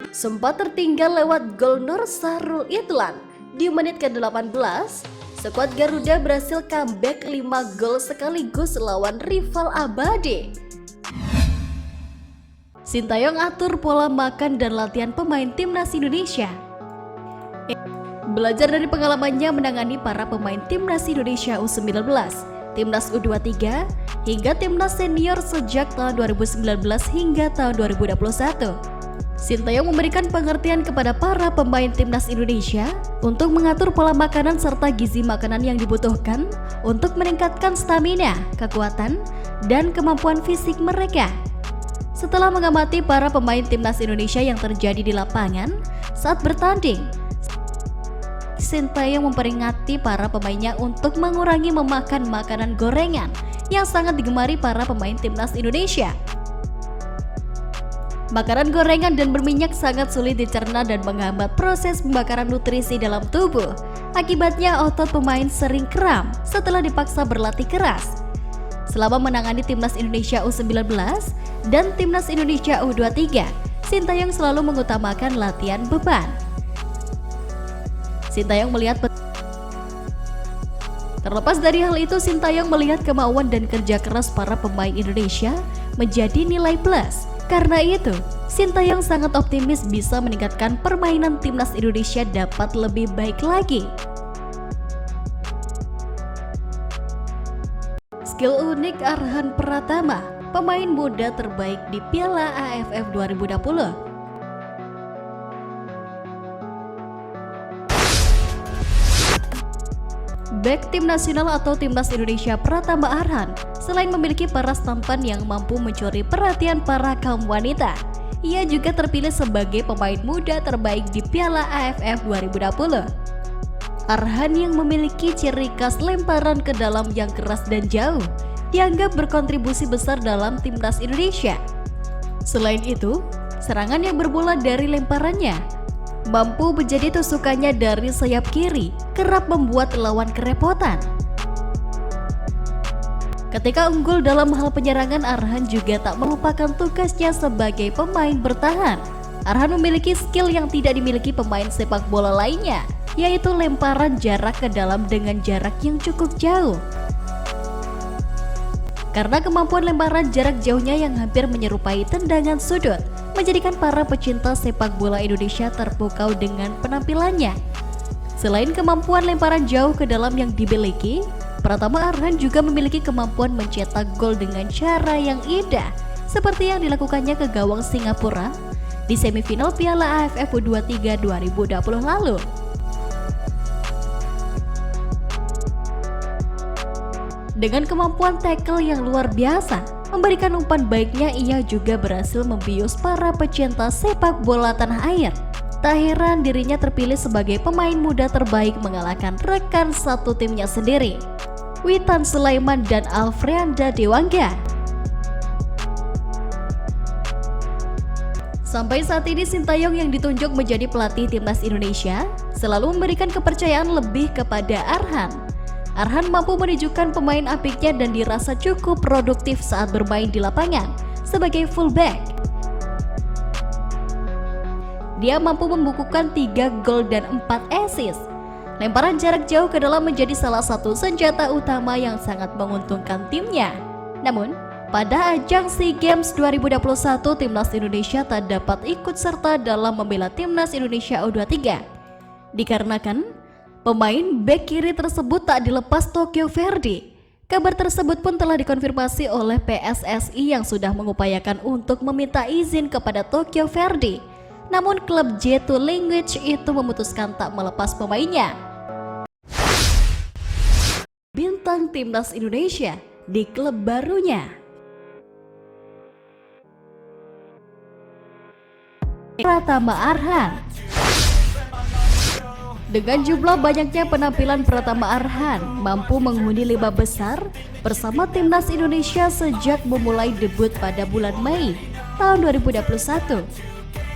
sempat tertinggal lewat gol Nur Sahrul Idlan. Di menit ke-18, skuad Garuda berhasil comeback 5 gol sekaligus lawan rival abadi. Sintayong atur pola makan dan latihan pemain timnas Indonesia. Belajar dari pengalamannya menangani para pemain timnas Indonesia U19, timnas U23, hingga timnas senior sejak tahun 2019 hingga tahun 2021. Sintayong memberikan pengertian kepada para pemain timnas Indonesia untuk mengatur pola makanan serta gizi makanan yang dibutuhkan untuk meningkatkan stamina, kekuatan, dan kemampuan fisik mereka. Setelah mengamati para pemain timnas Indonesia yang terjadi di lapangan saat bertanding, Sintayong memperingati para pemainnya untuk mengurangi memakan makanan gorengan yang sangat digemari para pemain timnas Indonesia. Makanan gorengan dan berminyak sangat sulit dicerna dan menghambat proses pembakaran nutrisi dalam tubuh. Akibatnya otot pemain sering kram setelah dipaksa berlatih keras. Selama menangani timnas Indonesia U19 dan timnas Indonesia U23, Sintayong selalu mengutamakan latihan beban. Sintayong melihat Terlepas dari hal itu, Sintayong melihat kemauan dan kerja keras para pemain Indonesia menjadi nilai plus. Karena itu, Sintayong sangat optimis bisa meningkatkan permainan timnas Indonesia dapat lebih baik lagi. Skill unik Arhan Pratama, pemain muda terbaik di Piala AFF 2020. Bek tim nasional atau timnas Indonesia Pratama Arhan selain memiliki paras tampan yang mampu mencuri perhatian para kaum wanita, ia juga terpilih sebagai pemain muda terbaik di Piala AFF 2020. Arhan yang memiliki ciri khas lemparan ke dalam yang keras dan jauh dianggap berkontribusi besar dalam timnas Indonesia. Selain itu, serangan yang bermula dari lemparannya mampu menjadi tusukannya dari sayap kiri kerap membuat lawan kerepotan. Ketika unggul dalam hal penyerangan, Arhan juga tak melupakan tugasnya sebagai pemain bertahan. Arhan memiliki skill yang tidak dimiliki pemain sepak bola lainnya, yaitu lemparan jarak ke dalam dengan jarak yang cukup jauh. Karena kemampuan lemparan jarak jauhnya yang hampir menyerupai tendangan sudut, menjadikan para pecinta sepak bola Indonesia terpukau dengan penampilannya. Selain kemampuan lemparan jauh ke dalam yang dimiliki, Pratama Arhan juga memiliki kemampuan mencetak gol dengan cara yang indah, seperti yang dilakukannya ke gawang Singapura di semifinal Piala AFF U23 2020 lalu. Dengan kemampuan tackle yang luar biasa, memberikan umpan baiknya, ia juga berhasil membius para pecinta sepak bola tanah air. Tak heran dirinya terpilih sebagai pemain muda terbaik mengalahkan rekan satu timnya sendiri, Witan Sulaiman dan Alfreanda Dewangga. Sampai saat ini, Sintayong yang ditunjuk menjadi pelatih timnas Indonesia selalu memberikan kepercayaan lebih kepada Arhan. Arhan mampu menunjukkan pemain apiknya dan dirasa cukup produktif saat bermain di lapangan sebagai fullback. Dia mampu membukukan 3 gol dan 4 assist. Lemparan jarak jauh ke dalam menjadi salah satu senjata utama yang sangat menguntungkan timnya. Namun, pada ajang SEA Games 2021, timnas Indonesia tak dapat ikut serta dalam membela timnas Indonesia U23. Dikarenakan pemain bek kiri tersebut tak dilepas Tokyo Verde. Kabar tersebut pun telah dikonfirmasi oleh PSSI yang sudah mengupayakan untuk meminta izin kepada Tokyo Verde. Namun klub J2 Language itu memutuskan tak melepas pemainnya. Bintang timnas Indonesia di klub barunya. Pratama Arhan. Dengan jumlah banyaknya penampilan, Pratama Arhan mampu menghuni 5 besar bersama timnas Indonesia sejak memulai debut pada bulan Mei tahun 2021.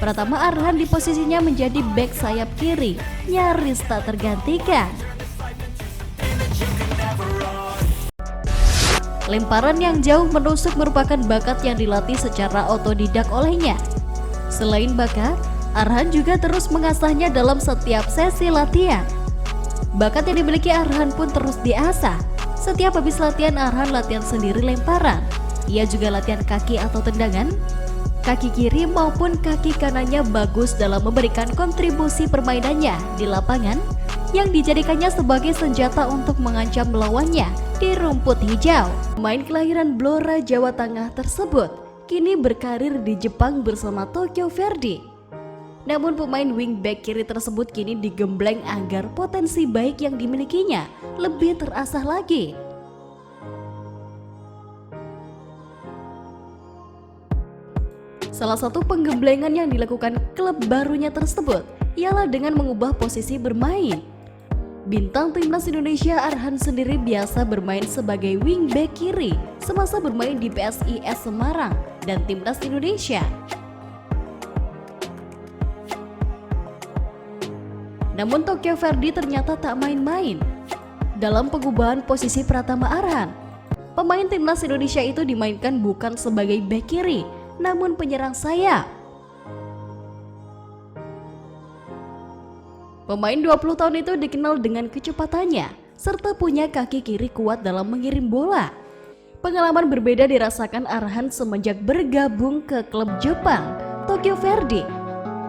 Pratama Arhan di posisinya menjadi bek sayap kiri, nyaris tak tergantikan. Lemparan yang jauh menusuk merupakan bakat yang dilatih secara otodidak olehnya. Selain bakat, Arhan juga terus mengasahnya dalam setiap sesi latihan. Bakat yang dimiliki Arhan pun terus diasah. Setiap habis latihan, Arhan latihan sendiri lemparan. Ia juga latihan kaki atau tendangan. Kaki kiri maupun kaki kanannya bagus dalam memberikan kontribusi permainannya di lapangan yang dijadikannya sebagai senjata untuk mengancam lawannya di rumput hijau. Pemain kelahiran Blora, Jawa Tengah tersebut kini berkarir di Jepang bersama Tokyo Verdy. Namun pemain wingback kiri tersebut kini digembleng agar potensi baik yang dimilikinya lebih terasah lagi. Salah satu penggemblengan yang dilakukan klub barunya tersebut ialah dengan mengubah posisi bermain. Bintang timnas Indonesia Arhan sendiri biasa bermain sebagai wingback kiri semasa bermain di PSIS Semarang dan timnas Indonesia. Namun Tokyo Verdy ternyata tak main-main dalam pengubahan posisi Pratama Arhan. Pemain timnas Indonesia itu dimainkan bukan sebagai bek kiri, namun penyerang sayap. Pemain 20 tahun itu dikenal dengan kecepatannya serta punya kaki kiri kuat dalam mengirim bola. Pengalaman berbeda dirasakan Arhan semenjak bergabung ke klub Jepang, Tokyo Verdy.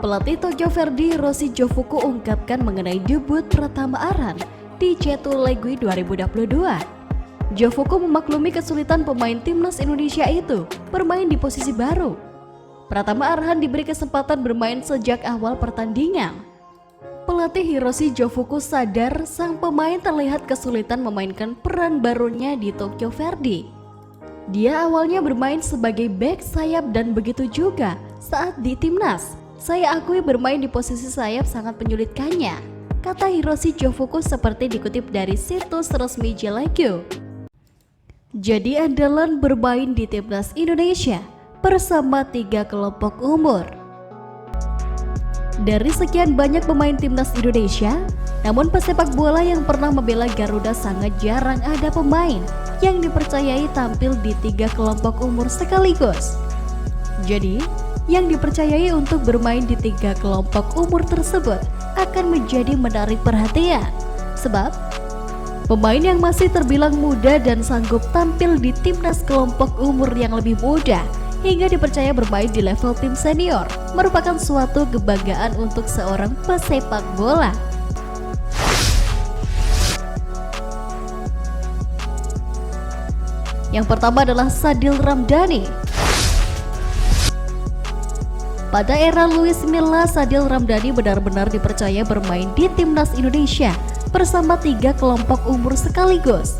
Pelatih Tokyo Verdy, Hiroshi Jofuku, ungkapkan mengenai debut Pratama Arhan di Cetu League 2022. Jofuku memaklumi kesulitan pemain timnas Indonesia itu bermain di posisi baru. Pratama Arhan diberi kesempatan bermain sejak awal pertandingan. Pelatih Hiroshi Jofuku sadar sang pemain terlihat kesulitan memainkan peran barunya di Tokyo Verdy. Dia awalnya bermain sebagai bek sayap dan begitu juga saat di timnas. Saya akui bermain di posisi sayap sangat menyulitkannya, kata Hiroshi Jofuku seperti dikutip dari situs resmi JLQ. Jadi andalan bermain di timnas Indonesia bersama 3 kelompok umur. Dari sekian banyak pemain timnas Indonesia, namun pesepak bola yang pernah membela Garuda sangat jarang ada pemain yang dipercayai tampil di 3 kelompok umur sekaligus. Jadi, yang dipercayai untuk bermain di 3 kelompok umur tersebut akan menjadi menarik perhatian. Sebab pemain yang masih terbilang muda dan sanggup tampil di timnas kelompok umur yang lebih muda hingga dipercaya bermain di level tim senior merupakan suatu kebanggaan untuk seorang pesepak bola. Yang pertama adalah Sadil Ramdhani. Pada era Luis Milla, Sadil Ramdhani benar-benar dipercaya bermain di timnas Indonesia bersama 3 kelompok umur sekaligus.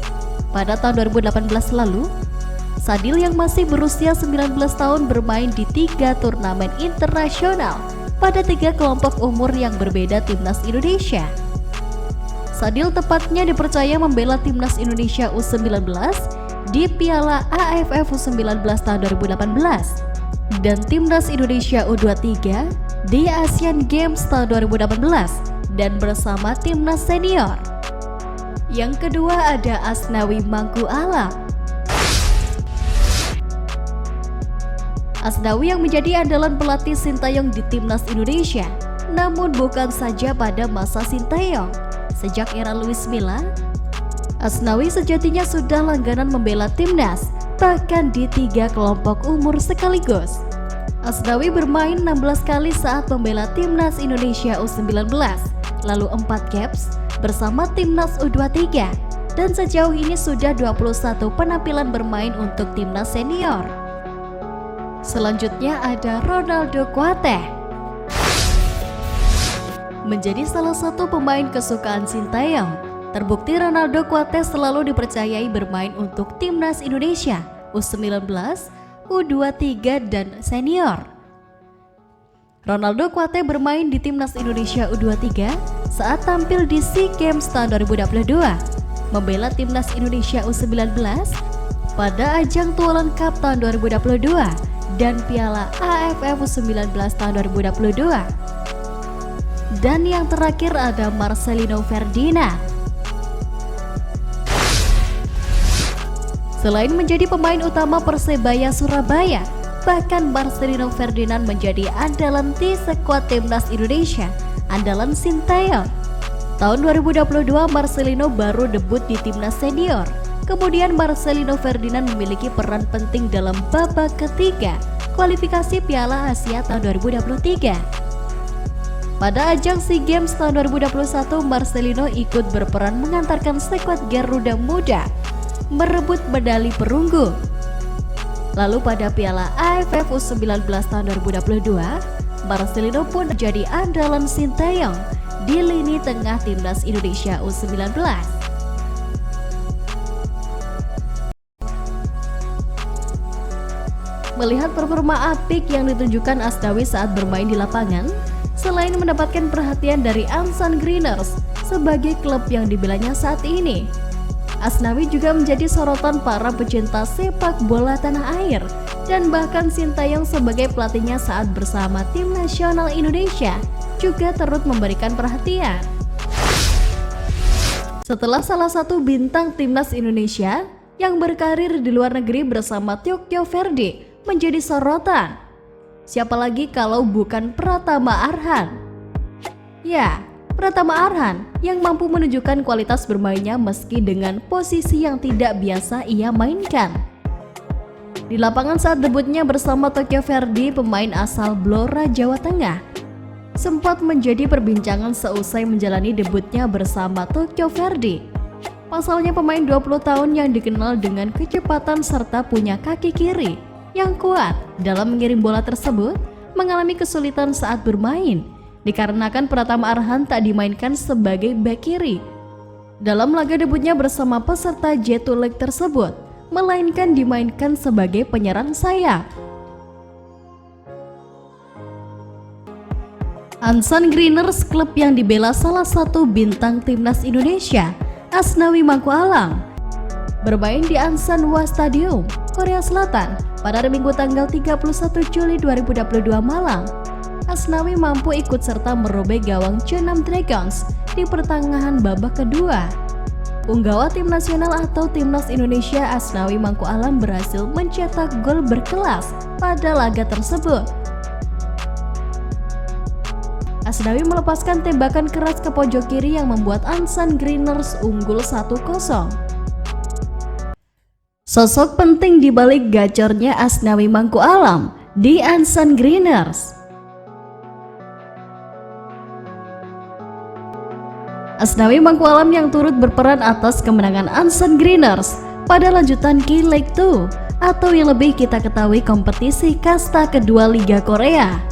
Pada tahun 2018 lalu, Sadil yang masih berusia 19 tahun bermain di 3 turnamen internasional pada 3 kelompok umur yang berbeda timnas Indonesia. Sadil tepatnya dipercaya membela timnas Indonesia U19 di Piala AFF U19 tahun 2018 dan timnas Indonesia U23 di Asian Games tahun 2018 dan bersama timnas senior. Yang kedua ada Asnawi Mangku Alam. Asnawi yang menjadi andalan pelatih Sintayong di timnas Indonesia. Namun bukan saja pada masa Sintayong. Sejak era Luis Milla, Asnawi sejatinya sudah langganan membela timnas, bahkan di 3 kelompok umur sekaligus. Asnawi bermain 16 kali saat membela timnas Indonesia U19, lalu 4 caps bersama timnas U23, dan sejauh ini sudah 21 penampilan bermain untuk timnas senior. Selanjutnya ada Ronaldo Kuateh. Menjadi salah satu pemain kesukaan Sintayong, terbukti Ronaldo Kuateh selalu dipercayai bermain untuk timnas Indonesia U19, U23 dan senior. Ronaldo Kuateh bermain di timnas Indonesia U23 saat tampil di SEA Games tahun 2022, membela timnas Indonesia U19 pada ajang Tualan Cup tahun 2022 dan Piala AFF U19 tahun 2022. Dan yang terakhir ada Marcelino Ferdinand. Selain menjadi pemain utama Persebaya Surabaya, Bahkan Marcelino Ferdinand menjadi andalan di skuad timnas Indonesia, andalan Sinteyong. Tahun 2022 Marcelino baru debut di timnas senior. Kemudian Marcelino Ferdinand memiliki peran penting dalam babak ketiga kualifikasi Piala Asia tahun 2023. Pada ajang SEA Games tahun 2021, Marcelino ikut berperan mengantarkan skuad Garuda Muda merebut medali perunggu. Lalu pada Piala AFF U19 tahun 2022, Marcelino pun menjadi andalan Sinteyong di lini tengah timnas Indonesia U19. Melihat performa apik yang ditunjukkan Asnawi saat bermain di lapangan, selain mendapatkan perhatian dari Ansan Greeners sebagai klub yang dibelanya saat ini, Asnawi juga menjadi sorotan para pecinta sepak bola tanah air dan bahkan Sinteyong sebagai pelatihnya saat bersama tim nasional Indonesia juga turut memberikan perhatian. Setelah salah satu bintang timnas Indonesia yang berkarir di luar negeri bersama Tokyo Verde menjadi sorotan, siapa lagi kalau bukan Pratama Arhan? Ya, Pratama Arhan yang mampu menunjukkan kualitas bermainnya meski dengan posisi yang tidak biasa ia mainkan. Di lapangan saat debutnya bersama Tokyo Verde, pemain asal Blora, Jawa Tengah, sempat menjadi perbincangan seusai menjalani debutnya bersama Tokyo Verde. Pasalnya pemain 20 tahun yang dikenal dengan kecepatan serta punya kaki kiri yang kuat dalam mengirim bola tersebut mengalami kesulitan saat bermain dikarenakan Pratama Arhan tak dimainkan sebagai bek kiri dalam laga debutnya bersama peserta J2 League tersebut, melainkan dimainkan sebagai penyerang sayap. Ansan Greeners, klub yang dibela salah satu bintang timnas Indonesia, Asnawi Mangku Alam, bermain di Ansan Wa Stadium, Korea Selatan pada hari Minggu tanggal 31 Juli 2022 malam. Asnawi mampu ikut serta merobek gawang Jeonnam Dragons di pertengahan babak kedua. Punggawa tim nasional atau timnas Indonesia Asnawi Mangku Alam berhasil mencetak gol berkelas pada laga tersebut. Asnawi melepaskan tembakan keras ke pojok kiri yang membuat Ansan Greeners unggul 1-0. Sosok penting di balik gacornya Asnawi Mangku Alam di Ansan Greeners. Asnawi Mangku Alam yang turut berperan atas kemenangan Ansan Greeners pada lanjutan K-League 2 atau yang lebih kita ketahui kompetisi kasta kedua Liga Korea.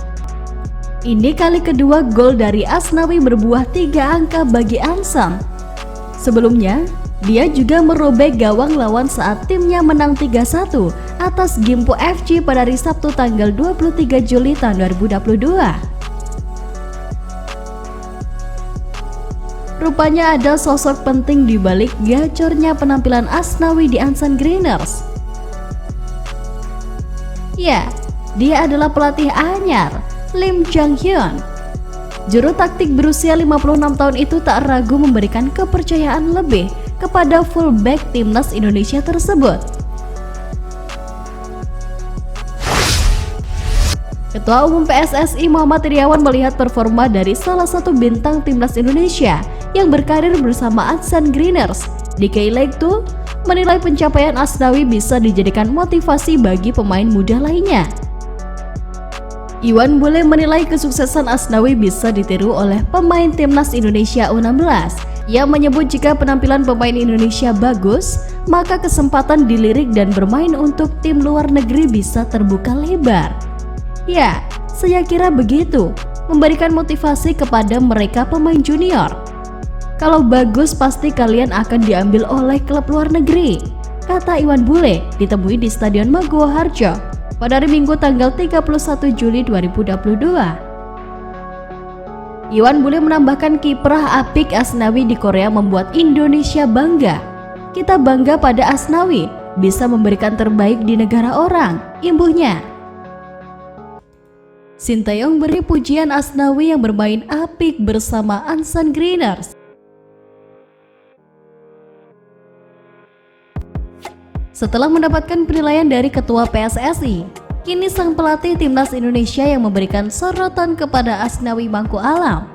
Ini kali kedua gol dari Asnawi berbuah 3 angka bagi Ansan. Sebelumnya, dia juga merobek gawang lawan saat timnya menang 3-1 atas Gimpo FC pada hari Sabtu tanggal 23 Juli tahun 2022. Rupanya ada sosok penting di balik gacornya penampilan Asnawi di Ansan Greeners. Ya, dia adalah pelatih anyar, Lim Jang-hyun. Juru taktik berusia 56 tahun itu tak ragu memberikan kepercayaan lebih kepada fullback timnas Indonesia tersebut. Ketua Umum PSSI Muhammad Iriawan melihat performa dari salah satu bintang timnas Indonesia yang berkarir bersama Ansan Greeners di K-League 2, menilai pencapaian Asnawi bisa dijadikan motivasi bagi pemain muda lainnya. Iwan Bule menilai kesuksesan Asnawi bisa ditiru oleh pemain timnas Indonesia U16 yang menyebut jika penampilan pemain Indonesia bagus, maka kesempatan dilirik dan bermain untuk tim luar negeri bisa terbuka lebar. Ya, saya kira begitu, memberikan motivasi kepada mereka pemain junior. Kalau bagus pasti kalian akan diambil oleh klub luar negeri, kata Iwan Bule ditemui di Stadion Maguwo Harjo pada hari Minggu tanggal 31 Juli 2022. Iwan Bule menambahkan kiprah apik Asnawi di Korea membuat Indonesia bangga. Kita bangga pada Asnawi, bisa memberikan terbaik di negara orang, imbuhnya. Sinteyong beri pujian Asnawi yang bermain apik bersama Ansan Greeners. Setelah mendapatkan penilaian dari Ketua PSSI, Kini sang pelatih timnas Indonesia yang memberikan sorotan kepada Asnawi Mangku Alam.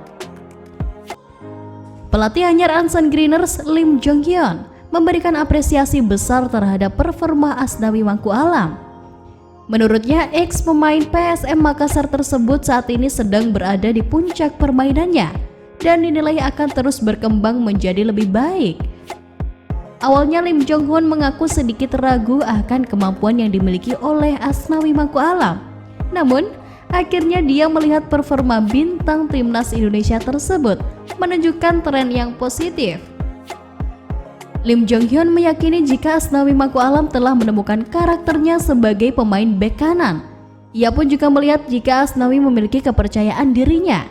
Pelatih anyar Ansan Greeners Lim Jong Hyun memberikan apresiasi besar terhadap performa Asnawi Mangku Alam. Menurutnya, ex pemain PSM Makassar tersebut saat ini sedang berada di puncak permainannya dan dinilai akan terus berkembang menjadi lebih baik. Awalnya Lim Jong Hyun mengaku sedikit ragu akan kemampuan yang dimiliki oleh Asnawi Mangku Alam. Namun, akhirnya dia melihat performa bintang timnas Indonesia tersebut menunjukkan tren yang positif. Lim Jong Hyun meyakini jika Asnawi Mangku Alam telah menemukan karakternya sebagai pemain bek kanan. Ia pun juga melihat jika Asnawi memiliki kepercayaan dirinya.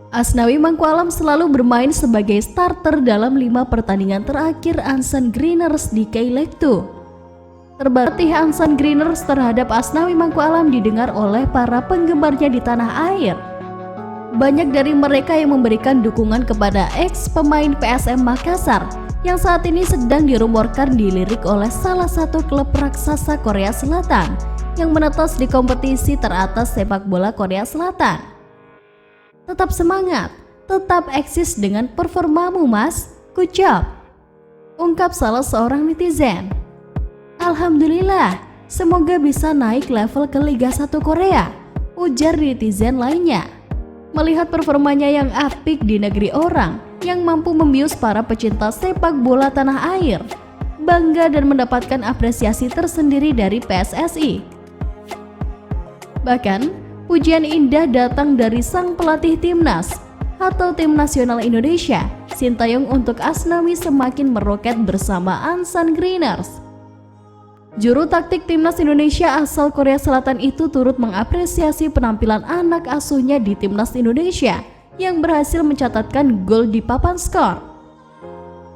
Asnawi Mangku Alam selalu bermain sebagai starter dalam 5 pertandingan terakhir Ansan Greeners di K-League 2. Terbatih Ansan Greeners terhadap Asnawi Mangku Alam didengar oleh para penggemarnya di tanah air. Banyak dari mereka yang memberikan dukungan kepada ex pemain PSM Makassar yang saat ini sedang dirumorkan dilirik oleh salah satu klub raksasa Korea Selatan yang menetas di kompetisi teratas sepak bola Korea Selatan. Tetap semangat, tetap eksis dengan performamu mas, good job, ungkap salah seorang netizen. Alhamdulillah, semoga bisa naik level ke Liga 1 Korea, ujar netizen lainnya. Melihat performanya yang apik di negeri orang yang mampu membius para pecinta sepak bola tanah air, bangga dan mendapatkan apresiasi tersendiri dari PSSI. Bahkan, pujian indah datang dari sang pelatih timnas atau tim nasional Indonesia, Sintayong, untuk Asnawi semakin meroket bersama Ansan Greeners. Juru taktik timnas Indonesia asal Korea Selatan itu turut mengapresiasi penampilan anak asuhnya di timnas Indonesia yang berhasil mencatatkan gol di papan skor.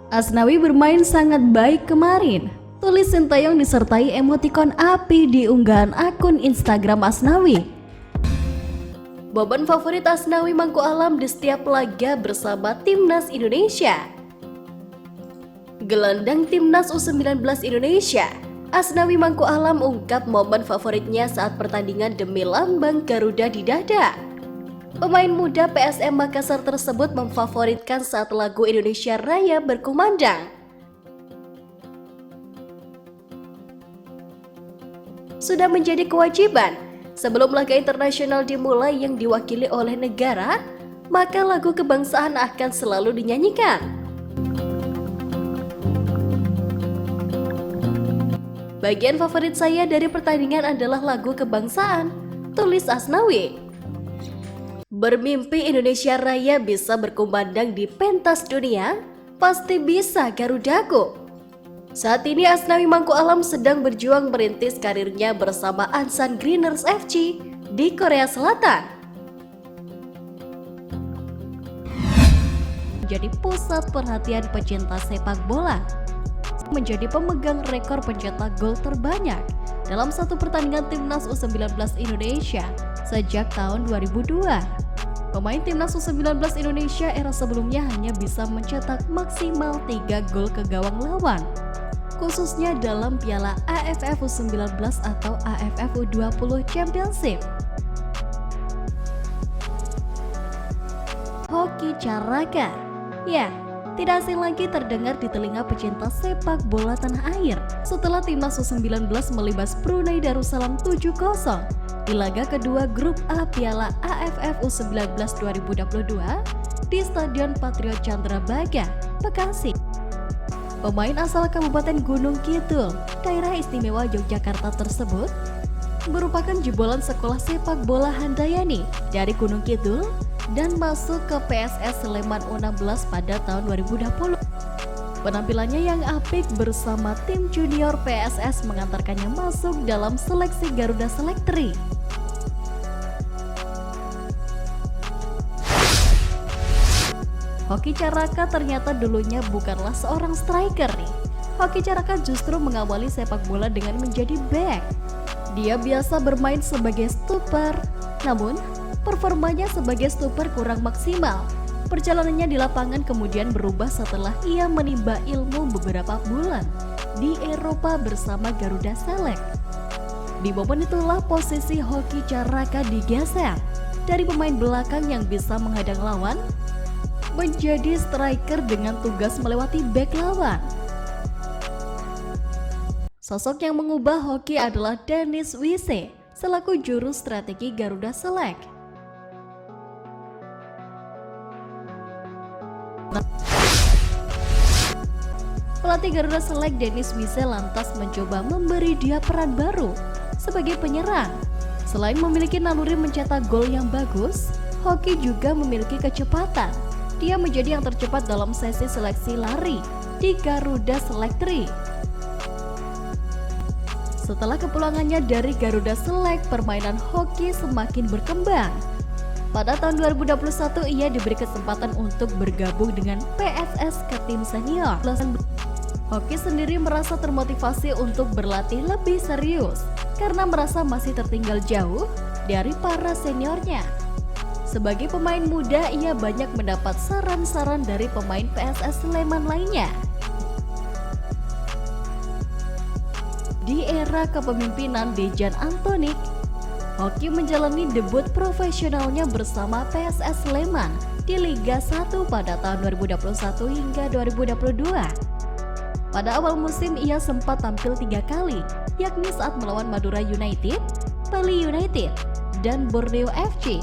Asnawi bermain sangat baik kemarin, tulis Sintayong disertai emotikon api di unggahan akun Instagram Asnawi. Momen favorit Asnawi Mangku Alam di setiap laga bersama timnas Indonesia. Gelandang timnas U19 Indonesia, Asnawi Mangku Alam ungkap momen favoritnya saat pertandingan demi lambang Garuda di dada. Pemain muda PSM Makassar tersebut memfavoritkan saat lagu Indonesia Raya berkumandang. Sudah menjadi kewajiban sebelum laga internasional dimulai yang diwakili oleh negara, maka lagu kebangsaan akan selalu dinyanyikan. Bagian favorit saya dari pertandingan adalah lagu kebangsaan, tulis Asnawi. Bermimpi Indonesia Raya bisa berkumandang di pentas dunia, pasti bisa Garudaku. Saat ini Asnawi Mangku Alam sedang berjuang merintis karirnya bersama Ansan Greeners FC di Korea Selatan. Menjadi pusat perhatian pecinta sepak bola, menjadi pemegang rekor pencetak gol terbanyak dalam satu pertandingan timnas U19 Indonesia sejak tahun 2002. Pemain timnas U19 Indonesia era sebelumnya hanya bisa mencetak maksimal 3 gol ke gawang lawan, khususnya dalam Piala AFF U19 atau AFF U20 Championship. Hoki Caraka, ya, tidak asing lagi terdengar di telinga pecinta sepak bola tanah air setelah timnas U19 melibas Brunei Darussalam 7-0 di laga kedua grup A Piala AFF U19 2022 di Stadion Patriot Candrabaga, Bekasi. Pemain asal Kabupaten Gunung Kidul, Daerah Istimewa Yogyakarta tersebut merupakan jebolan sekolah sepak bola Handayani dari Gunung Kidul dan masuk ke PSS Sleman U16 pada tahun 2020. Penampilannya yang apik bersama tim junior PSS mengantarkannya masuk dalam seleksi Garuda Selektri. Hoki Caraka ternyata dulunya bukanlah seorang striker nih. Hoki Caraka justru mengawali sepak bola dengan menjadi back. Dia biasa bermain sebagai stopper, namun performanya sebagai stopper kurang maksimal. Perjalanannya di lapangan kemudian berubah setelah ia menimba ilmu beberapa bulan di Eropa bersama Garuda Select. Di momen itulah posisi Hoki Caraka digeser dari pemain belakang yang bisa menghadang lawan menjadi striker dengan tugas melewati bek lawan. Sosok yang mengubah Hoki adalah Denis Wise selaku juru strategi Garuda Select. Pelatih Garuda Select Denis Wise lantas mencoba memberi dia peran baru sebagai penyerang. Selain memiliki naluri mencetak gol yang bagus, Hoki juga memiliki kecepatan. Dia menjadi yang tercepat dalam sesi seleksi lari di Garuda Select 3. Setelah kepulangannya dari Garuda Select, permainan Hoki semakin berkembang. Pada tahun 2021 ia diberi kesempatan untuk bergabung dengan PSS ke tim senior. Hoki sendiri merasa termotivasi untuk berlatih lebih serius karena merasa masih tertinggal jauh dari para seniornya. Sebagai pemain muda, ia banyak mendapat saran-saran dari pemain PSS Sleman lainnya. Di era kepemimpinan Dejan Antonik, Hoki menjalani debut profesionalnya bersama PSS Sleman di Liga 1 pada tahun 2021 hingga 2022. Pada awal musim ia sempat tampil 3 kali, yakni saat melawan Madura United, Bali United, dan Borneo FC.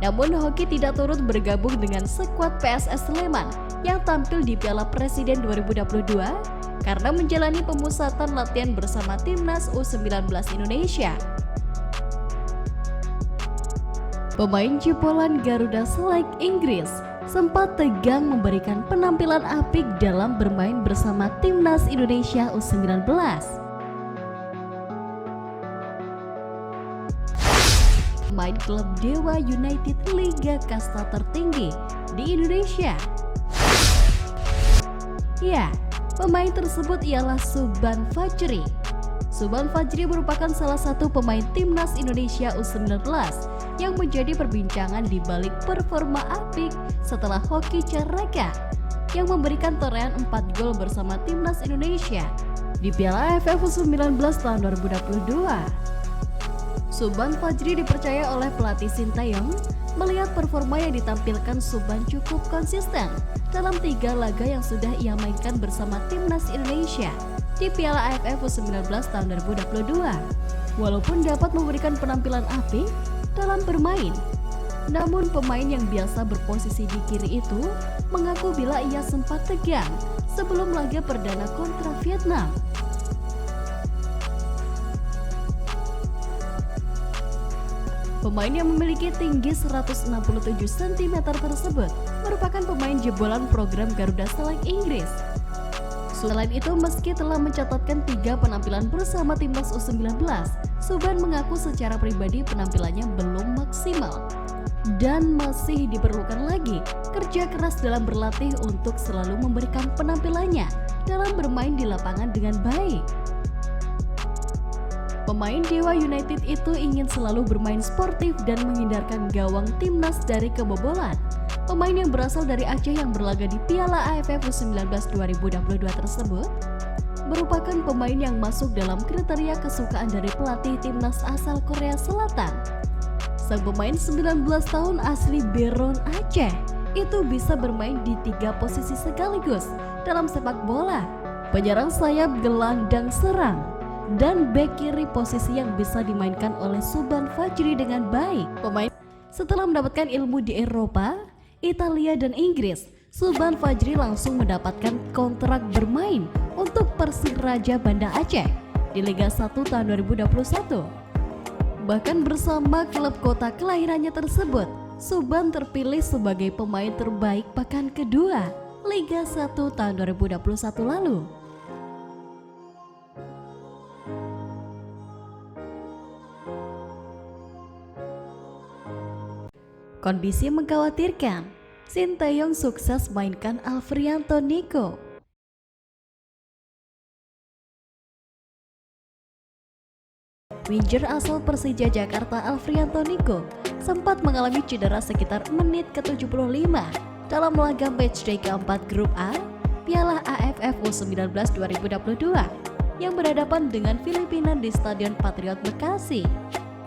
Namun Hoki tidak turut bergabung dengan skuad PSS Sleman yang tampil di Piala Presiden 2022 karena menjalani pemusatan latihan bersama timnas U19 Indonesia. Pemain jebolan Garuda Select Inggris sempat tegang memberikan penampilan apik dalam bermain bersama timnas Indonesia U19. Pemain klub Dewa United Liga Kasta tertinggi di Indonesia. Ya, pemain tersebut ialah Subhan Fajri. Subhan Fajri merupakan salah satu pemain timnas Indonesia U19 yang menjadi perbincangan di balik performa apik setelah Hoki Caraka yang memberikan torehan 4 gol bersama timnas Indonesia di Piala AFF U19 tahun 2022. Subhan Fajri dipercaya oleh pelatih Sintayong melihat performa yang ditampilkan Subhan cukup konsisten dalam 3 laga yang sudah ia mainkan bersama timnas Indonesia di Piala AFF U19 tahun 2022. Walaupun dapat memberikan penampilan apik dalam bermain, namun pemain yang biasa berposisi di kiri itu mengaku bila ia sempat tegang sebelum laga perdana kontra Vietnam. Pemain yang memiliki tinggi 167 cm tersebut merupakan pemain jebolan program Garuda Select Inggris. Selain itu, meski telah mencatatkan 3 penampilan bersama timnas U19, Subhan mengaku secara pribadi penampilannya belum maksimal dan masih diperlukan lagi kerja keras dalam berlatih untuk selalu memberikan penampilannya dalam bermain di lapangan dengan baik. Pemain Dewa United itu ingin selalu bermain sportif dan menghindarkan gawang timnas dari kebobolan. Pemain yang berasal dari Aceh yang berlaga di Piala AFF U19 2022 tersebut merupakan pemain yang masuk dalam kriteria kesukaan dari pelatih timnas asal Korea Selatan. Sang pemain 19 tahun asli Beron Aceh itu bisa bermain di 3 posisi sekaligus dalam sepak bola: penyerang sayap, gelandang serang, dan bek kiri, posisi yang bisa dimainkan oleh Subhan Fajri dengan baik. Pemain setelah mendapatkan ilmu di Eropa, Italia, dan Inggris, Subhan Fajri langsung mendapatkan kontrak bermain untuk Persiraja Banda Aceh di Liga 1 tahun 2021. Bahkan bersama klub kota kelahirannya tersebut, Subhan terpilih sebagai pemain terbaik pekan kedua Liga 1 tahun 2021 lalu. Kondisi mengkhawatirkan, Sintayong sukses mainkan Alfrianto Nico. Winger asal Persija Jakarta Alfrianto Nico sempat mengalami cedera sekitar menit ke-75 dalam laga matchday keempat Grup A Piala AFF U19 2022. yang berhadapan dengan Filipina di Stadion Patriot Bekasi.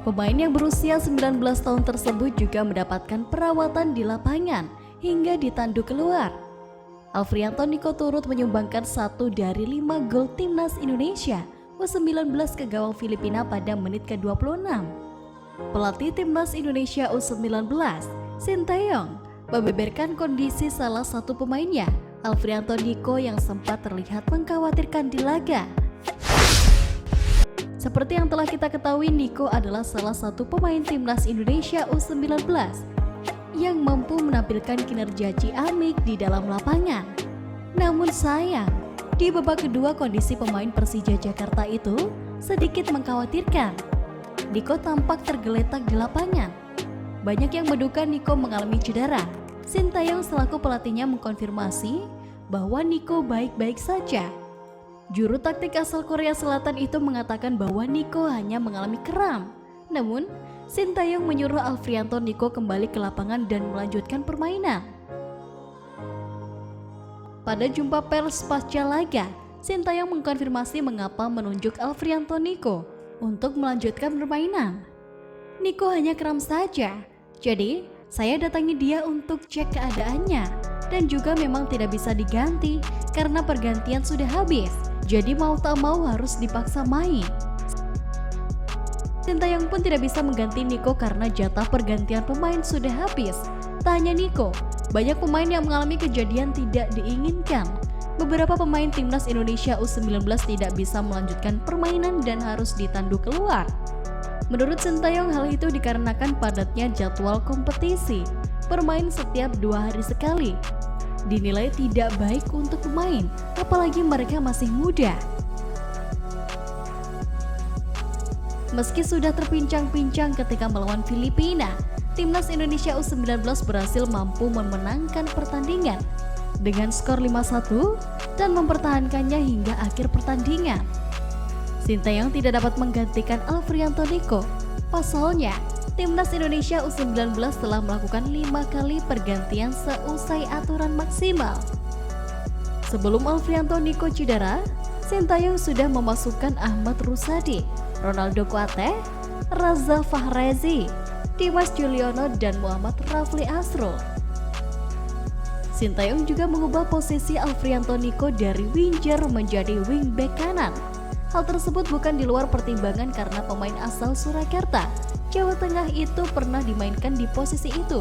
Pemain yang berusia 19 tahun tersebut juga mendapatkan perawatan di lapangan hingga ditanduk keluar. Alfrianto Nico turut menyumbangkan 1 dari 5 gol timnas Indonesia U19 ke gawang Filipina pada menit ke-26. Pelatih timnas Indonesia U19, Sinteyong, membeberkan kondisi salah satu pemainnya, Alfrianto Nico, yang sempat terlihat mengkhawatirkan di laga. Seperti yang telah kita ketahui, Nico adalah salah satu pemain timnas Indonesia U19 yang mampu menampilkan kinerja ciamik di dalam lapangan. Namun sayang, di babak kedua kondisi pemain Persija Jakarta itu sedikit mengkhawatirkan. Nico tampak tergeletak di lapangan. Banyak yang menduga Nico mengalami cedera. Sinteyong selaku pelatihnya mengkonfirmasi bahwa Nico baik-baik saja. Juru taktik asal Korea Selatan itu mengatakan bahwa Nico hanya mengalami kram. Namun, Sinteyong menyuruh Alfrianto Nico kembali ke lapangan dan melanjutkan permainan. Pada jumpa pers pasca laga, Sinteyong mengkonfirmasi mengapa menunjuk Alfrianto Nico untuk melanjutkan permainan. Nico hanya kram saja, jadi saya datangi dia untuk cek keadaannya, dan juga memang tidak bisa diganti karena pergantian sudah habis. Jadi mau tak mau harus dipaksa main. Sinteyong pun tidak bisa mengganti Nico karena jatah pergantian pemain sudah habis. Tak hanya Nico, banyak pemain yang mengalami kejadian tidak diinginkan. Beberapa pemain timnas Indonesia U19 tidak bisa melanjutkan permainan dan harus ditanduk keluar. Menurut Sinteyong, hal itu dikarenakan padatnya jadwal kompetisi. Bermain setiap 2 hari sekali dinilai tidak baik untuk pemain, apalagi mereka masih muda. Meski sudah terpincang-pincang ketika melawan Filipina, timnas Indonesia U19 berhasil mampu memenangkan pertandingan dengan skor 5-1 dan mempertahankannya hingga akhir pertandingan. Sinteyong tidak dapat menggantikan Alfrianto Nico. Pasalnya, timnas Indonesia U19 telah melakukan 5 kali pergantian seusai aturan maksimal. Sebelum Alfrianto Nico cedera, Sinteyong sudah memasukkan Ahmad Rusadi, Ronaldo Kuate, Raza Fahrezi, Dimas Juliono, dan Muhammad Rafli Asrul. Sinteyong juga mengubah posisi Alfrianto Nico dari winger menjadi wingback kanan. Hal tersebut bukan di luar pertimbangan karena pemain asal Surakarta, Jawa Tengah itu pernah dimainkan di posisi itu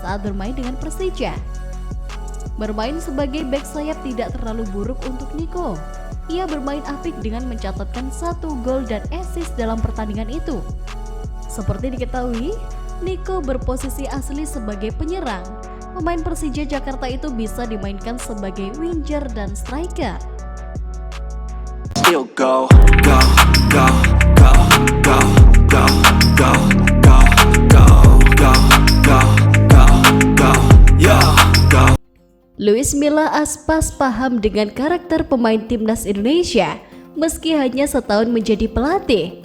saat bermain dengan Persija. Bermain sebagai bek sayap tidak terlalu buruk untuk Nico. Ia bermain apik dengan mencatatkan 1 gol dan assist dalam pertandingan itu. Seperti diketahui, Nico berposisi asli sebagai penyerang. Pemain Persija Jakarta itu bisa dimainkan sebagai winger dan striker. Still go, go, go, go, go, go, go, go, go, go, go, go, go, yo, go. Luis Milla Aspas paham dengan karakter pemain timnas Indonesia meski hanya setahun menjadi pelatih.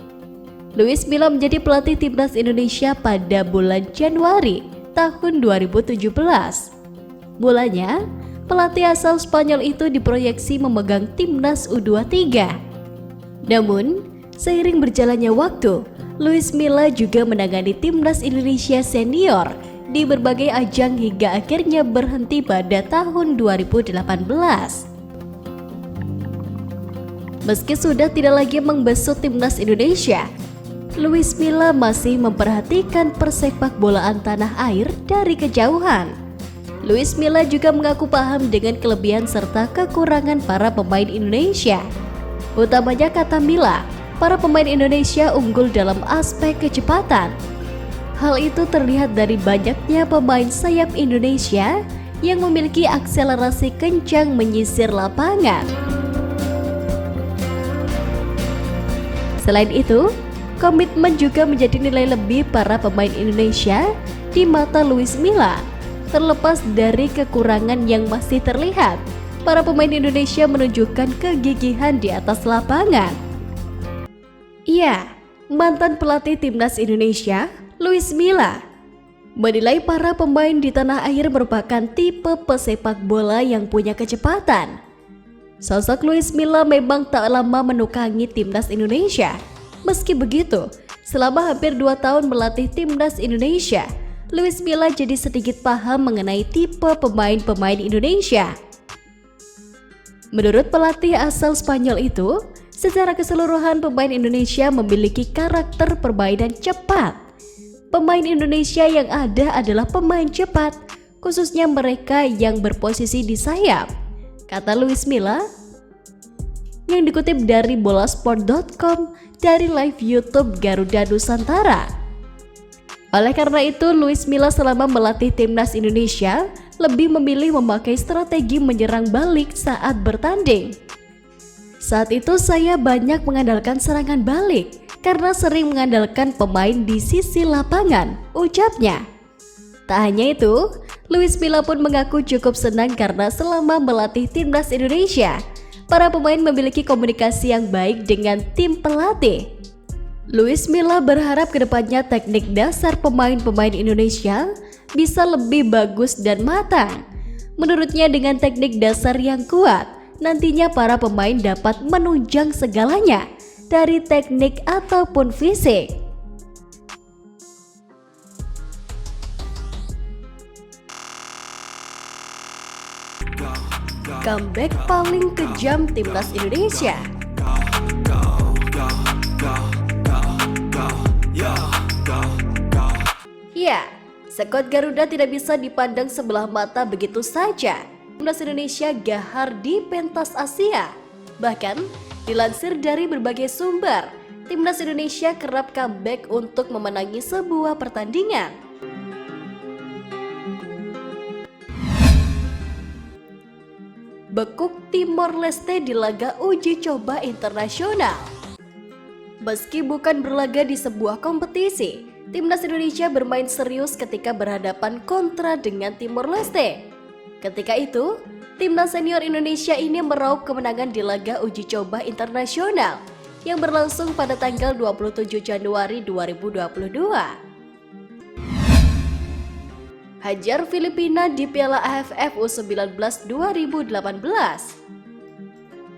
Luis Milla menjadi pelatih timnas Indonesia pada bulan Januari tahun 2017. Mulanya, pelatih asal Spanyol itu diproyeksi memegang timnas U23. Namun, seiring berjalannya waktu, Luis Milla juga menangani timnas Indonesia senior di berbagai ajang hingga akhirnya berhenti pada tahun 2018. Meski sudah tidak lagi membesut timnas Indonesia, Luis Milla masih memperhatikan persepakbolaan tanah air dari kejauhan. Luis Milla juga mengaku paham dengan kelebihan serta kekurangan para pemain Indonesia. Utamanya, kata Milla, para pemain Indonesia unggul dalam aspek kecepatan. Hal itu terlihat dari banyaknya pemain sayap Indonesia yang memiliki akselerasi kencang menyisir lapangan. Selain itu, komitmen juga menjadi nilai lebih para pemain Indonesia di mata Luis Milla. Terlepas dari kekurangan yang masih terlihat, para pemain Indonesia menunjukkan kegigihan di atas lapangan. Iya, mantan pelatih timnas Indonesia, Luis Milla, menilai para pemain di tanah air merupakan tipe pesepak bola yang punya kecepatan. Sosok Luis Milla memang tak lama menukangi timnas Indonesia. Meski begitu, selama hampir 2 tahun melatih timnas Indonesia, Luis Milla jadi sedikit paham mengenai tipe pemain-pemain Indonesia. Menurut pelatih asal Spanyol itu, secara keseluruhan pemain Indonesia memiliki karakter permainan cepat. Pemain Indonesia yang ada adalah pemain cepat, khususnya mereka yang berposisi di sayap, kata Luis Milla yang dikutip dari bolasport.com dari live YouTube Garuda Nusantara. Oleh karena itu, Luis Milla selama melatih timnas Indonesia lebih memilih memakai strategi menyerang balik saat bertanding. Saat itu saya banyak mengandalkan serangan balik karena sering mengandalkan pemain di sisi lapangan, ucapnya. Tak hanya itu, Luis Milla pun mengaku cukup senang karena selama melatih timnas Indonesia, para pemain memiliki komunikasi yang baik dengan tim pelatih. Luis Milla berharap kedepannya teknik dasar pemain-pemain Indonesia bisa lebih bagus dan matang. Menurutnya dengan teknik dasar yang kuat, nantinya para pemain dapat menunjang segalanya, dari teknik ataupun fisik. Comeback paling kejam timnas Indonesia. Ya, skuad Garuda tidak bisa dipandang sebelah mata begitu saja. Timnas Indonesia gahar di pentas Asia. Bahkan, dilansir dari berbagai sumber, timnas Indonesia kerap comeback untuk memenangi sebuah pertandingan. Bekuk Timor Leste di laga uji coba internasional. Meski bukan berlaga di sebuah kompetisi, timnas Indonesia bermain serius ketika berhadapan kontra dengan Timor Leste. Ketika itu, timnas senior Indonesia ini meraup kemenangan di laga uji coba internasional yang berlangsung pada tanggal 27 Januari 2022. Hajar Filipina di Piala AFF U19 2018.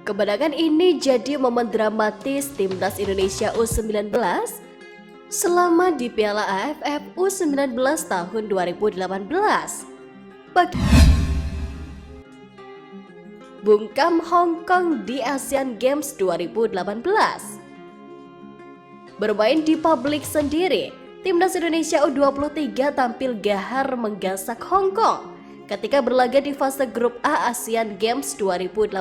Kemenangan ini jadi momen dramatis timnas Indonesia U19 selama di Piala AFF U19 tahun 2018. Bungkam Hong Kong di Asian Games 2018. Bermain di publik sendiri, timnas Indonesia U23 tampil gahar menggasak Hong Kong ketika berlaga di fase grup A Asian Games 2018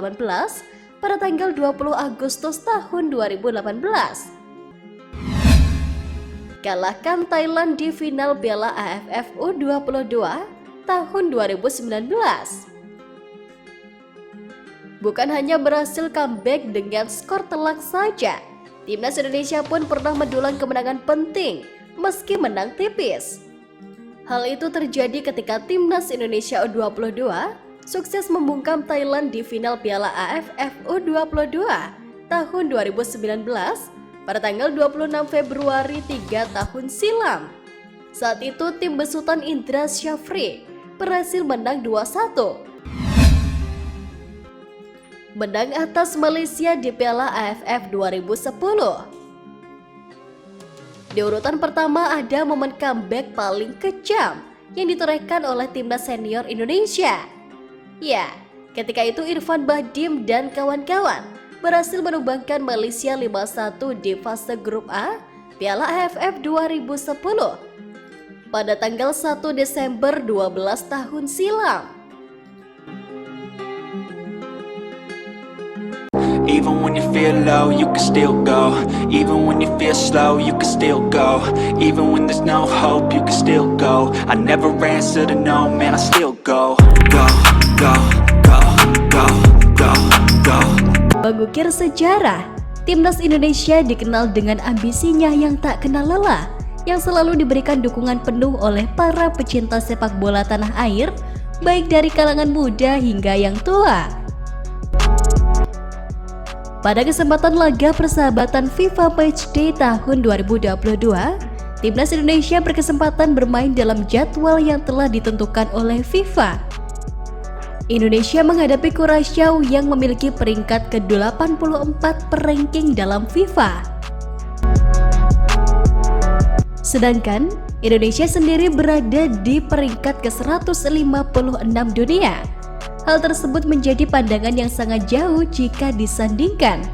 pada tanggal 20 Agustus tahun 2018. Kalahkan Thailand di final Piala AFF U22 tahun 2019. Bukan hanya berhasil comeback dengan skor telak saja, timnas Indonesia pun pernah mendulang kemenangan penting meski menang tipis. Hal itu terjadi ketika timnas Indonesia U22 sukses membungkam Thailand di final Piala AFF U22 tahun 2019 pada tanggal 26 Februari 3 tahun silam. Saat itu tim besutan Indra Syafri berhasil menang 2-1. Menang atas Malaysia di Piala AFF 2010. Di urutan pertama ada momen comeback paling kejam yang ditorehkan oleh timnas senior Indonesia. Ya, ketika itu Irfan Bahdim dan kawan-kawan berhasil menumbangkan Malaysia 5-1 di fase grup A Piala AFF 2010 pada tanggal 1 Desember 12 tahun silam. Even when you feel low, you can still go. Even when you feel slow, you can still go. Even when there's no hope, you can still go. I never answer to no, man, I still go. Go, go, go, go, go, go. Mengukir sejarah, timnas Indonesia dikenal dengan ambisinya yang tak kenal lelah, yang selalu diberikan dukungan penuh oleh para pecinta sepak bola tanah air, baik dari kalangan muda hingga yang tua. Pada kesempatan laga persahabatan FIFA Matchday tahun 2022, timnas Indonesia berkesempatan bermain dalam jadwal yang telah ditentukan oleh FIFA, Indonesia menghadapi Kurasaw yang memiliki peringkat ke-84 per ranking dalam FIFA. Sedangkan Indonesia sendiri berada di peringkat ke-156 dunia. Hal tersebut menjadi pandangan yang sangat jauh jika disandingkan.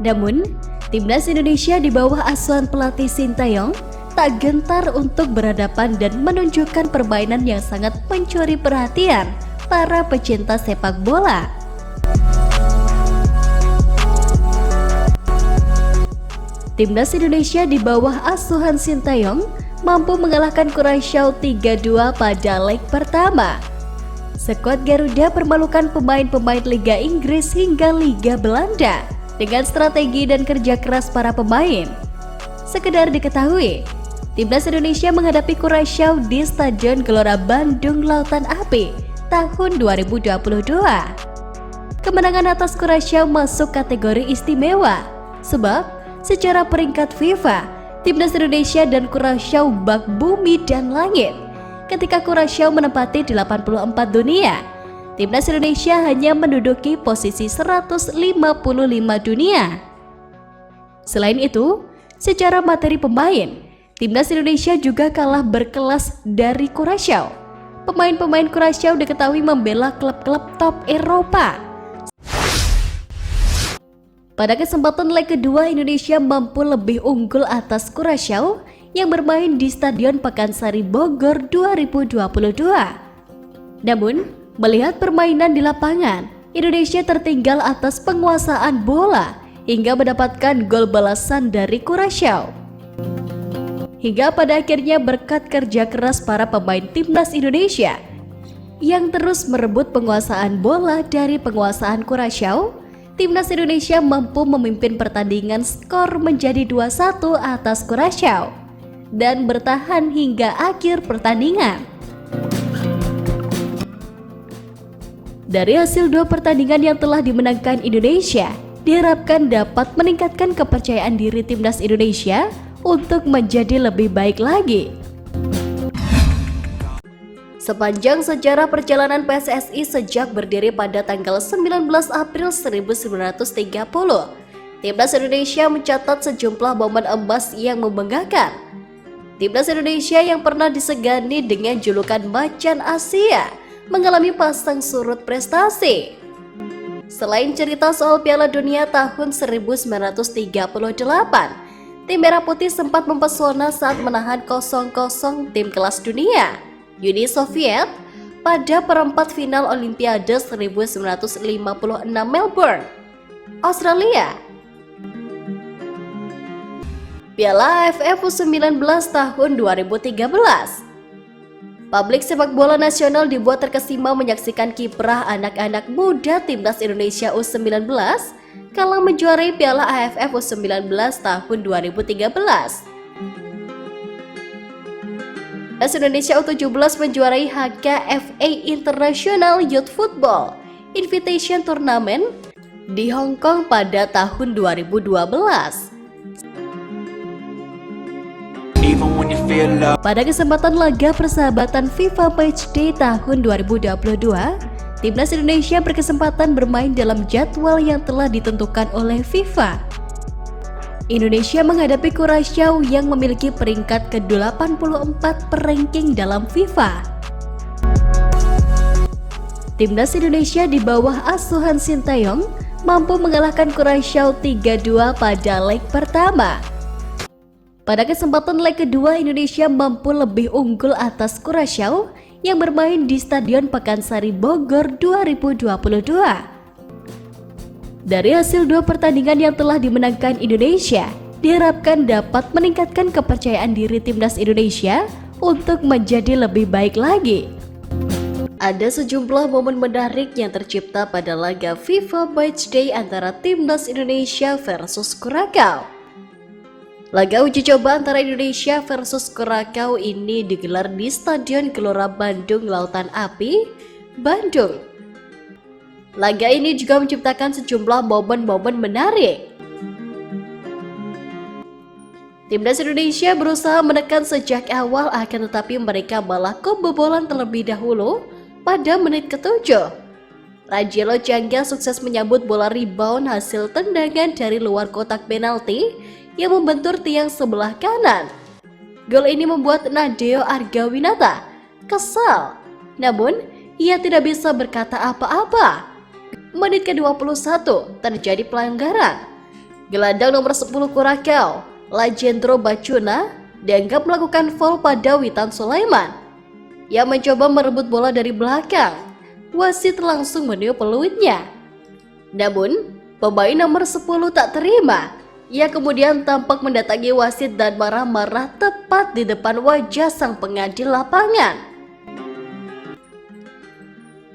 Namun, timnas Indonesia di bawah asuhan pelatih Sintayong tak gentar untuk berhadapan dan menunjukkan permainan yang sangat mencuri perhatian para pecinta sepak bola. Timnas Indonesia di bawah asuhan Sintayong mampu mengalahkan Kurasaw 3-2 pada leg pertama. Skuad Garuda permalukan pemain-pemain Liga Inggris hingga Liga Belanda dengan strategi dan kerja keras para pemain. Sekedar diketahui, timnas Indonesia menghadapi Kurasaw di Stadion Gelora Bandung Lautan Api tahun 2022. Kemenangan atas Kurasaw masuk kategori istimewa, sebab secara peringkat FIFA, timnas Indonesia dan Kurasaw bak bumi dan langit. Ketika Kurasaw menempati 84 dunia, timnas Indonesia hanya menduduki posisi 155 dunia. Selain itu, secara materi pemain, timnas Indonesia juga kalah berkelas dari Kurasaw. Pemain-pemain Kurasaw diketahui membela klub-klub top Eropa. Pada kesempatan leg kedua, Indonesia mampu lebih unggul atas Kurasaw yang bermain di Stadion Pakansari Bogor 2022. Namun, melihat permainan di lapangan, Indonesia tertinggal atas penguasaan bola hingga mendapatkan gol balasan dari Kurasaw. Hingga pada akhirnya berkat kerja keras para pemain timnas Indonesia yang terus merebut penguasaan bola dari penguasaan Kurasaw, timnas Indonesia mampu memimpin pertandingan, skor menjadi 2-1 atas Kurasaw dan bertahan hingga akhir pertandingan. Dari hasil 2 pertandingan yang telah dimenangkan Indonesia, diharapkan dapat meningkatkan kepercayaan diri timnas Indonesia untuk menjadi lebih baik lagi. Sepanjang sejarah perjalanan PSSI sejak berdiri pada tanggal 19 April 1930, timnas Indonesia mencatat sejumlah momen emas yang membanggakan. Timnas Indonesia yang pernah disegani dengan julukan Macan Asia mengalami pasang surut prestasi. Selain cerita soal Piala Dunia tahun 1938, tim Merah Putih sempat mempesona saat menahan 0-0 tim kelas dunia, Uni Soviet, pada perempat final Olimpiade 1956 Melbourne, Australia. Piala AFF U19 tahun 2013. Publik sepak bola nasional dibuat terkesima menyaksikan kiprah anak-anak muda timnas Indonesia U19 kala menjuarai Piala AFF U19 tahun 2013. Timnas Indonesia U17 menjuarai HKFA International Youth Football Invitation Tournament di Hong Kong pada tahun 2012. Pada kesempatan laga persahabatan FIFA Matchday tahun 2022, timnas Indonesia berkesempatan bermain dalam jadwal yang telah ditentukan oleh FIFA. Indonesia menghadapi Kurasaw yang memiliki peringkat ke-84 per ranking dalam FIFA. Timnas Indonesia di bawah asuhan Sintayong mampu mengalahkan Kurasaw 3-2 pada leg pertama. Pada kesempatan leg kedua, Indonesia mampu lebih unggul atas Kurasaw yang bermain di Stadion Pakansari Bogor 2022. Dari hasil 2 pertandingan yang telah dimenangkan Indonesia, diharapkan dapat meningkatkan kepercayaan diri timnas Indonesia untuk menjadi lebih baik lagi. Ada sejumlah momen menarik yang tercipta pada laga FIFA Matchday antara timnas Indonesia versus Kurasaw. Laga uji coba antara Indonesia versus Kurasaw ini digelar di Stadion Gelora Bandung Lautan Api, Bandung. Laga ini juga menciptakan sejumlah momen-momen menarik. Timnas Indonesia berusaha menekan sejak awal, akan tetapi mereka malah kebobolan terlebih dahulu pada menit ke-7. Rajelo Jangga sukses menyambut bola rebound hasil tendangan dari luar kotak penalti yang membentur tiang sebelah kanan. Gol ini membuat Nadeo Argawinata kesal, namun ia tidak bisa berkata apa-apa. Menit ke-21 terjadi pelanggaran. Gelandang nomor 10 Curaçao, Lajendro Bacuna, dianggap melakukan foul pada Witan Sulaiman. Ia mencoba merebut bola dari belakang. Wasit langsung meniup peluitnya. Namun, pemain nomor 10 tak terima. Ia kemudian tampak mendatangi wasit dan marah-marah tepat di depan wajah sang pengadil lapangan.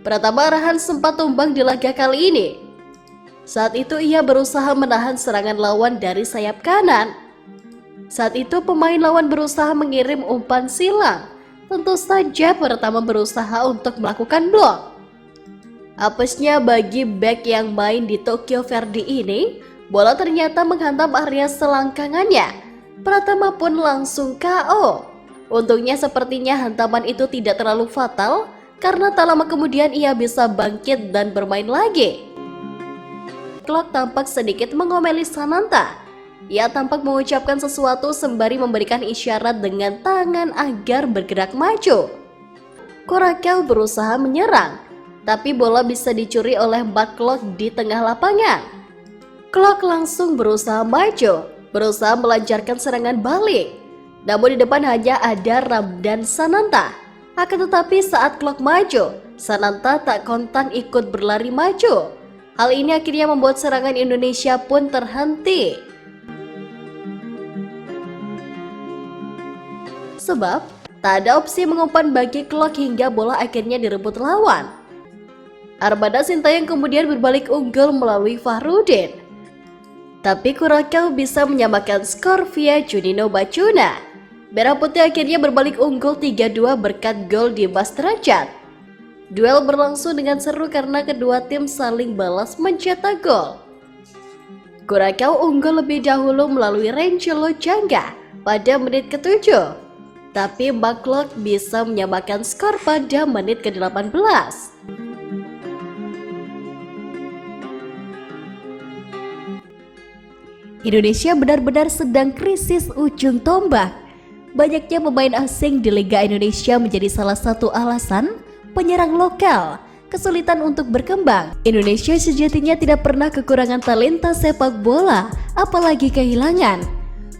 Pratama Arhan sempat tumbang di laga kali ini. Saat itu ia berusaha menahan serangan lawan dari sayap kanan. Saat itu pemain lawan berusaha mengirim umpan silang. Tentu saja Pratama berusaha untuk melakukan blok. Apesnya bagi bek yang main di Tokyo Verdy ini, bola ternyata menghantam area selangkangannya. Pratama pun langsung KO. Untungnya sepertinya hantaman itu tidak terlalu fatal, karena tak lama kemudian ia bisa bangkit dan bermain lagi. Klok tampak sedikit mengomeli Sananta. Ia tampak mengucapkan sesuatu sembari memberikan isyarat dengan tangan agar bergerak maju. Curaçao berusaha menyerang, tapi bola bisa dicuri oleh Klok di tengah lapangan. Klok langsung berusaha maju, berusaha melancarkan serangan balik. Namun di depan hanya ada Ramdan Sananta. Akan tetapi saat Klok maju, Sananta tak kontan ikut berlari maju. Hal ini akhirnya membuat serangan Indonesia pun terhenti. Sebab tak ada opsi mengumpan bagi Klok hingga bola akhirnya direbut lawan. Armada Sintayong kemudian berbalik unggul melalui Fahrudin. Tapi Curaçao bisa menyamakan skor via Juninho Bacuna. Merah Putih akhirnya berbalik unggul 3-2 berkat gol Dimas Derajat. Duel berlangsung dengan seru karena kedua tim saling balas mencetak gol. Curaçao unggul lebih dahulu melalui Rangelo Jangga pada menit ke-7. Tapi Klok bisa menyamakan skor pada menit ke-18. Indonesia benar-benar sedang krisis ujung tombak. Banyaknya pemain asing di Liga Indonesia menjadi salah satu alasan penyerang lokal kesulitan untuk berkembang. Indonesia sejatinya tidak pernah kekurangan talenta sepak bola, apalagi kehilangan.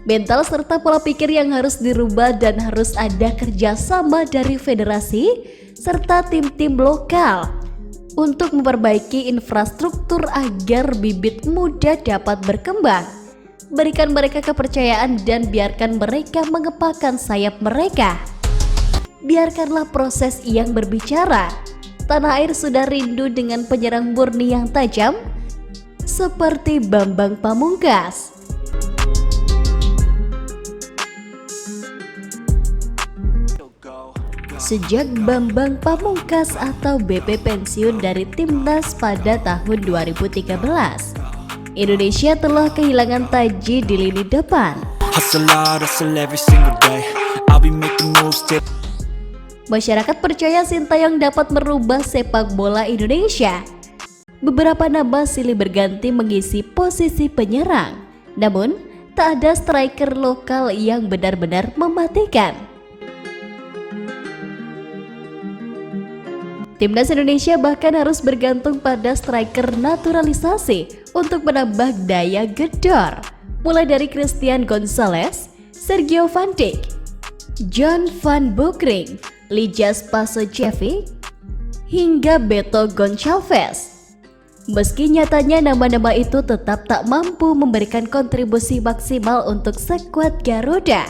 Mental serta pola pikir yang harus dirubah dan harus ada kerjasama dari federasi serta tim-tim lokal untuk memperbaiki infrastruktur agar bibit muda dapat berkembang. Berikan mereka kepercayaan dan biarkan mereka mengepakkan sayap mereka. Biarkanlah proses yang berbicara. Tanah air sudah rindu dengan penyerang murni yang tajam seperti Bambang Pamungkas. Sejak Bambang Pamungkas atau BP pensiun dari Timnas pada tahun 2013, Indonesia telah kehilangan taji di lini depan. Masyarakat percaya Sintayong dapat merubah sepak bola Indonesia. Beberapa nama silih berganti mengisi posisi penyerang, namun tak ada striker lokal yang benar-benar mematikan. Timnas Indonesia bahkan harus bergantung pada striker naturalisasi untuk menambah daya gedor, mulai dari Christian Gonzalez, Sergio Van Dijk, John Van Bukering, Lijas Pasojevic, hingga Beto Goncalves. Meski nyatanya nama-nama itu tetap tak mampu memberikan kontribusi maksimal untuk skuad Garuda.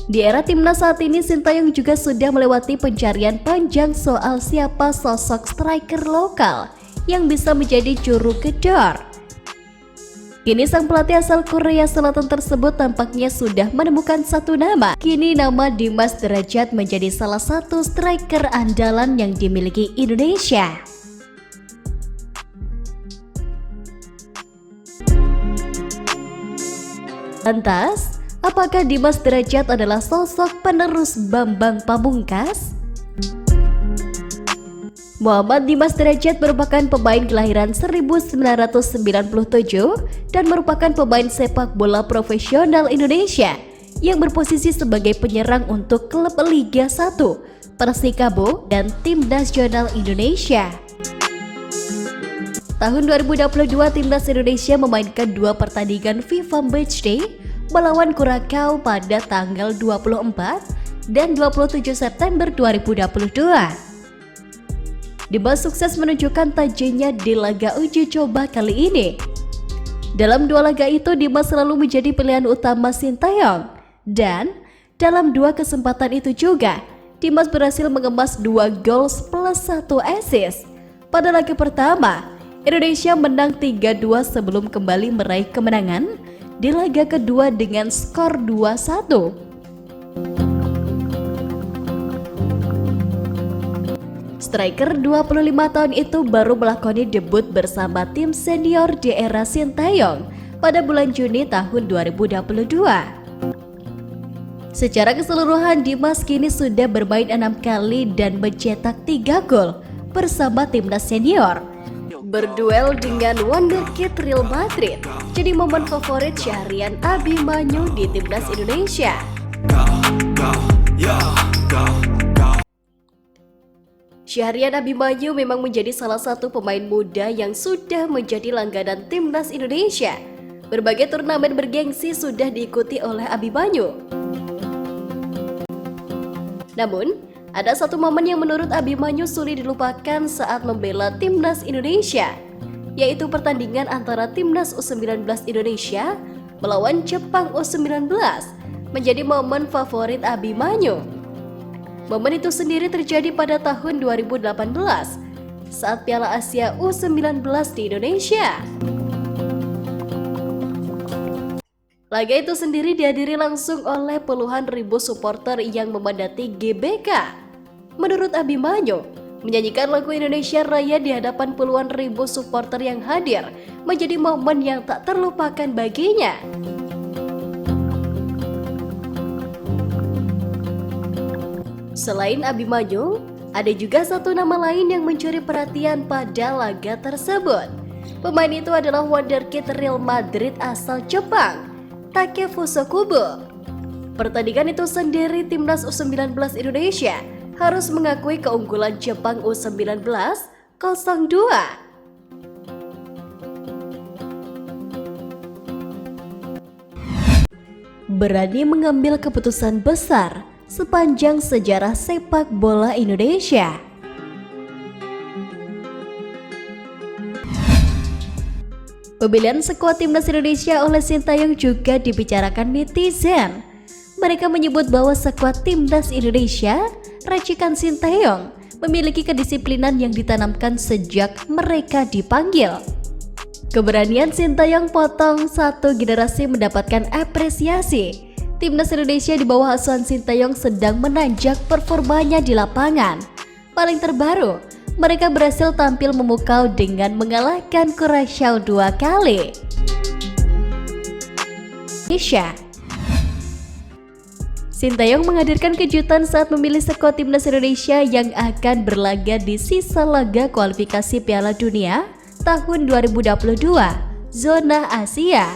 Di era timnas saat ini, Sintayong juga sudah melewati pencarian panjang soal siapa sosok striker lokal yang bisa menjadi juru gedor. Kini sang pelatih asal Korea Selatan tersebut tampaknya sudah menemukan satu nama. Kini nama Dimas Derajat menjadi salah satu striker andalan yang dimiliki Indonesia. Lantas, apakah Dimas Derajat adalah sosok penerus Bambang Pamungkas? Muhammad Dimas Derajat merupakan pemain kelahiran 1997 dan merupakan pemain sepak bola profesional Indonesia yang berposisi sebagai penyerang untuk klub Liga 1, Persikabo, dan Tim Nasional Indonesia. Tahun 2022, Timnas Indonesia memainkan 2 pertandingan FIFA Matchday melawan Kurakau pada tanggal 24 dan 27 September 2022. Dimas sukses menunjukkan tajinya di laga uji coba kali ini. Dalam 2 laga itu, Dimas selalu menjadi pilihan utama Sintayong. Dan dalam 2 kesempatan itu juga, Dimas berhasil mengemas 2 gol plus 1 assist. Pada laga pertama, Indonesia menang 3-2 sebelum kembali meraih kemenangan di laga kedua dengan skor 2-1. Striker 25 tahun itu baru melakoni debut bersama tim senior di era Sintayong pada bulan Juni tahun 2022. Secara keseluruhan, Dimas kini sudah bermain 6 kali dan mencetak 3 gol bersama timnas senior. Berduel dengan wonderkid Real Madrid jadi momen favorit Syahrian Abimanyu di timnas Indonesia. Syahrian Abimanyu memang menjadi salah satu pemain muda yang sudah menjadi langganan timnas Indonesia. Berbagai turnamen bergengsi sudah diikuti oleh Abimanyu. Namun, ada satu momen yang menurut Abimanyu sulit dilupakan saat membela timnas Indonesia, yaitu pertandingan antara timnas U19 Indonesia melawan Jepang U19 menjadi momen favorit Abimanyu. Momen itu sendiri terjadi pada tahun 2018 saat Piala Asia U19 di Indonesia. Laga itu sendiri dihadiri langsung oleh puluhan ribu supporter yang memadati GBK. Menurut Abimanyu, menyanyikan lagu Indonesia Raya di hadapan puluhan ribu supporter yang hadir menjadi momen yang tak terlupakan baginya. Selain Abimanyu, ada juga satu nama lain yang mencuri perhatian pada laga tersebut. Pemain itu adalah wonderkid Real Madrid asal Jepang, Takefusa Kubo. Pertandingan itu sendiri timnas U19 Indonesia harus mengakui keunggulan Jepang U19 0-2. Berani mengambil keputusan besar sepanjang sejarah sepak bola Indonesia. Pemilihan skuad timnas Indonesia oleh Sintayong juga dibicarakan netizen. Mereka menyebut bahwa skuad timnas Indonesia racikan Sintayong memiliki kedisiplinan yang ditanamkan sejak mereka dipanggil. Keberanian Sintayong potong satu generasi mendapatkan apresiasi. Timnas Indonesia di bawah asuhan Sintayong sedang menanjak performanya di lapangan. Paling terbaru, mereka berhasil tampil memukau dengan mengalahkan Curaçao 2 kali. Indonesia. Sintayong menghadirkan kejutan saat memilih skuad timnas Indonesia yang akan berlaga di sisa laga kualifikasi Piala Dunia tahun 2022 zona Asia.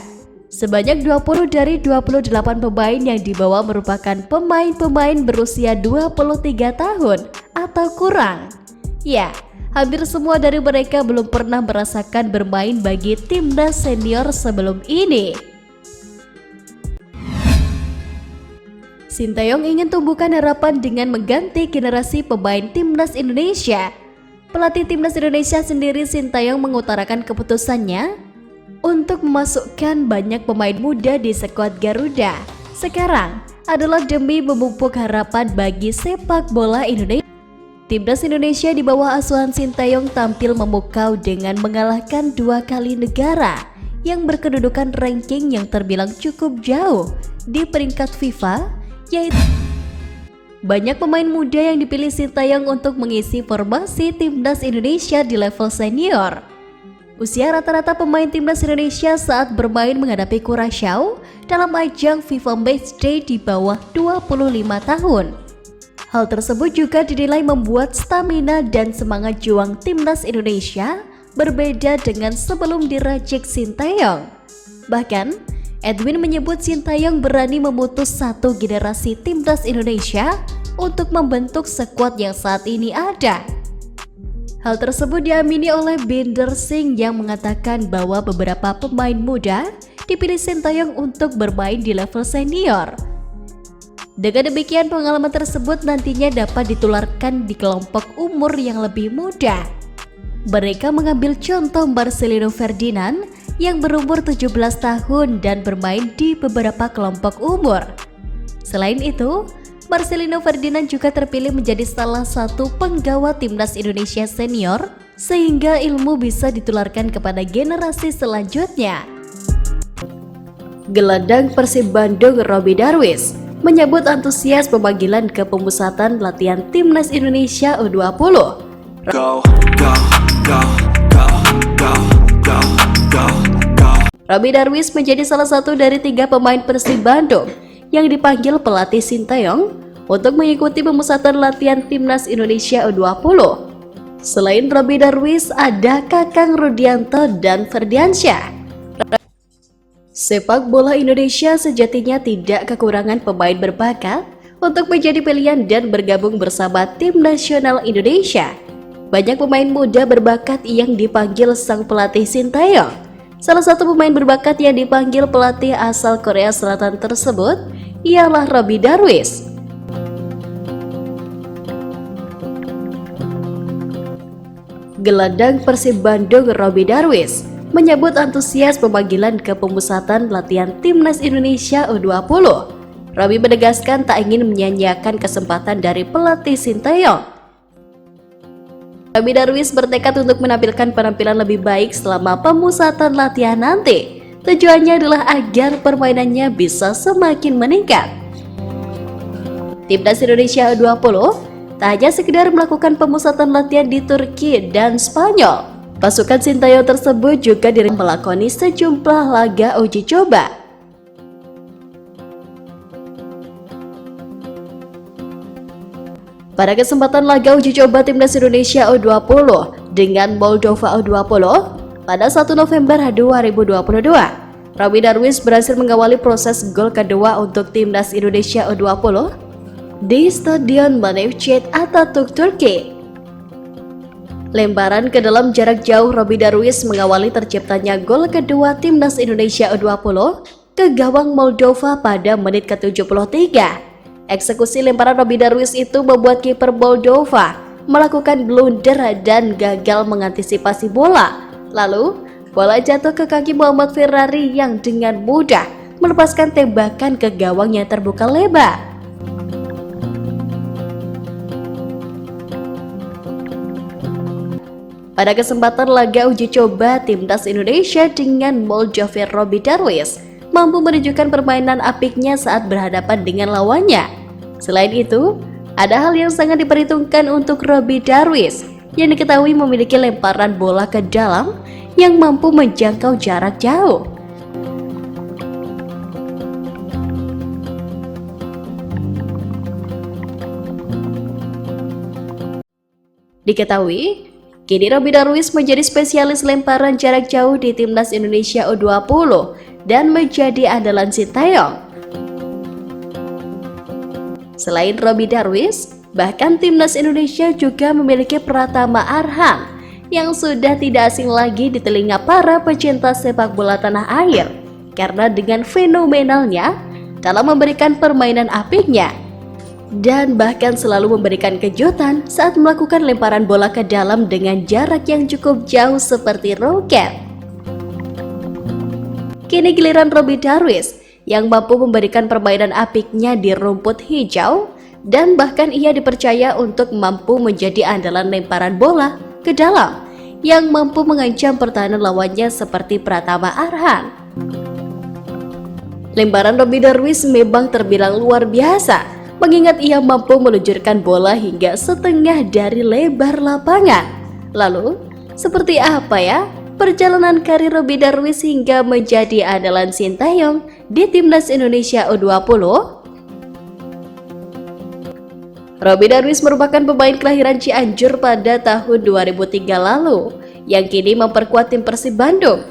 Sebanyak 20 dari 28 pemain yang dibawa merupakan pemain-pemain berusia 23 tahun atau kurang. Ya, hampir semua dari mereka belum pernah merasakan bermain bagi timnas senior sebelum ini. Sintayong ingin tumbuhkan harapan dengan mengganti generasi pemain timnas Indonesia. Pelatih timnas Indonesia sendiri, Sintayong, mengutarakan keputusannya untuk memasukkan banyak pemain muda di skuad Garuda sekarang adalah demi memupuk harapan bagi sepak bola Indonesia. Timnas Indonesia di bawah asuhan Sintayong tampil memukau dengan mengalahkan 2 kali negara yang berkedudukan ranking yang terbilang cukup jauh di peringkat FIFA, yaitu banyak pemain muda yang dipilih Sintayong untuk mengisi formasi timnas Indonesia di level senior. Usia rata-rata pemain timnas Indonesia saat bermain menghadapi Curaçao dalam ajang FIFA Matchday di bawah 25 tahun. Hal tersebut juga dinilai membuat stamina dan semangat juang timnas Indonesia berbeda dengan sebelum diracik Sintayong. Bahkan, Edwin menyebut Sintayong berani memutus satu generasi timnas Indonesia untuk membentuk skuad yang saat ini ada. Hal tersebut diamini oleh Binder Singh yang mengatakan bahwa beberapa pemain muda dipilih Sintayong untuk bermain di level senior. Dengan demikian, pengalaman tersebut nantinya dapat ditularkan di kelompok umur yang lebih muda. Mereka mengambil contoh Marcelino Ferdinand yang berumur 17 tahun dan bermain di beberapa kelompok umur. Selain itu, Marcelino Ferdinand juga terpilih menjadi salah satu penggawa timnas Indonesia senior sehingga ilmu bisa ditularkan kepada generasi selanjutnya. Gelandang Persib Bandung Robby Darwish menyambut antusias pemanggilan ke pemusatan latihan timnas Indonesia U20. Go, go, go, go, go, go, go, go. Robby Darwish menjadi salah satu dari 3 pemain Persib Bandung yang dipanggil pelatih Sintayong untuk mengikuti pemusatan latihan timnas Indonesia U20. Selain Robby Darwish, ada Kakang Rudianto dan Ferdiansyah. Sepak bola Indonesia sejatinya tidak kekurangan pemain berbakat untuk menjadi pilihan dan bergabung bersama tim nasional Indonesia. Banyak pemain muda berbakat yang dipanggil sang pelatih Sintayong. Salah satu pemain berbakat yang dipanggil pelatih asal Korea Selatan tersebut ialah Robby Darwish. Gelandang Persib Bandung Robby Darwish menyambut antusias pemanggilan ke pemusatan latihan timnas Indonesia U20. Robby menegaskan tak ingin menyia-nyiakan kesempatan dari pelatih Sintayong. Robby Darwish bertekad untuk menampilkan penampilan lebih baik selama pemusatan latihan nanti. Tujuannya adalah agar permainannya bisa semakin meningkat. Timnas Indonesia U20 tak hanya sekedar melakukan pemusatan latihan di Turki dan Spanyol. Pasukan Sintayong tersebut juga melakoni sejumlah laga uji coba. Pada kesempatan laga uji coba timnas Indonesia U20 dengan Moldova U20 pada 1 November 2022, Robby Darwish berhasil mengawali proses gol kedua untuk timnas Indonesia U20 di Stadion Manevcet Atatürk, Turki. Lemparan ke dalam jarak jauh Robby Darwish mengawali terciptanya gol kedua timnas Indonesia U20 ke gawang Moldova pada menit ke-73. Eksekusi lemparan Robby Darwish itu membuat kiper Moldova melakukan blunder dan gagal mengantisipasi bola. Lalu, bola jatuh ke kaki Muhammad Ferrari yang dengan mudah melepaskan tembakan ke gawang yang terbuka lebar. Pada kesempatan laga uji coba timnas Indonesia dengan Moldova, Robby Darwish mampu menunjukkan permainan apiknya saat berhadapan dengan lawannya. Selain itu, ada hal yang sangat diperhitungkan untuk Robby Darwish yang diketahui memiliki lemparan bola ke dalam yang mampu menjangkau jarak jauh. Diketahui, kini Robby Darwish menjadi spesialis lemparan jarak jauh di timnas Indonesia U20 dan menjadi andalan Sintayong. Selain Robby Darwish, bahkan timnas Indonesia juga memiliki Pratama Arhan yang sudah tidak asing lagi di telinga para pecinta sepak bola tanah air karena dengan fenomenalnya dalam memberikan permainan apiknya dan bahkan selalu memberikan kejutan saat melakukan lemparan bola ke dalam dengan jarak yang cukup jauh seperti roket. Kini giliran Robby Darwish yang mampu memberikan permainan apiknya di rumput hijau dan bahkan ia dipercaya untuk mampu menjadi andalan lemparan bola ke dalam yang mampu mengancam pertahanan lawannya seperti Pratama Arhan. Lemparan Robby Darwish memang terbilang luar biasa, mengingat ia mampu meluncurkan bola hingga setengah dari lebar lapangan. Lalu, seperti apa ya perjalanan karir Robby Darwish hingga menjadi andalan Sintayong di timnas Indonesia U20? Robby Darwis merupakan pemain kelahiran Cianjur pada tahun 2003 lalu yang kini memperkuat tim Persib Bandung.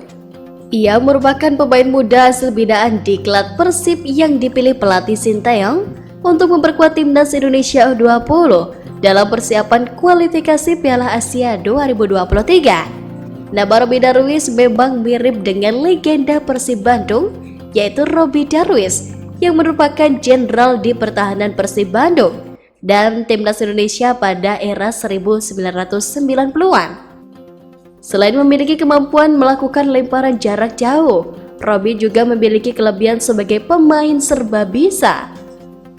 Ia merupakan pemain muda asal binaan diklat Persib yang dipilih pelatih Sinteyong untuk memperkuat timnas Indonesia U20 dalam persiapan kualifikasi Piala Asia 2023. Nama Robby Darwis memang mirip dengan legenda Persib Bandung, yaitu Robby Darwis yang merupakan jenderal di pertahanan Persib Bandung dan timnas Indonesia pada era 1990-an. Selain memiliki kemampuan melakukan lemparan jarak jauh, Robby juga memiliki kelebihan sebagai pemain serba bisa.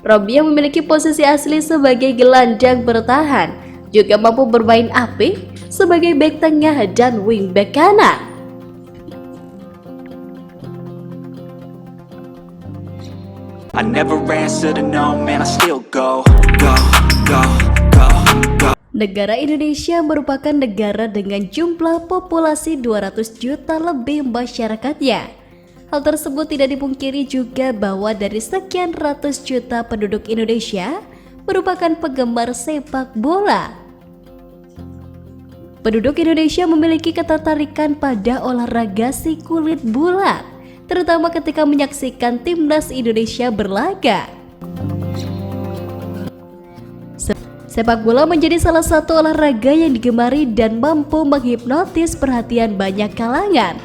Robby yang memiliki posisi asli sebagai gelandang bertahan juga mampu bermain apik sebagai bek tengah dan wingback kanan. I never answer to no, man, I still go. Negara Indonesia merupakan negara dengan jumlah populasi 200 juta lebih masyarakatnya. Hal tersebut tidak dipungkiri juga bahwa dari sekian ratus juta penduduk Indonesia merupakan penggemar sepak bola. Penduduk Indonesia memiliki ketertarikan pada olahraga si kulit bulat, terutama ketika menyaksikan timnas Indonesia berlaga. Sepak bola menjadi salah satu olahraga yang digemari dan mampu menghipnotis perhatian banyak kalangan.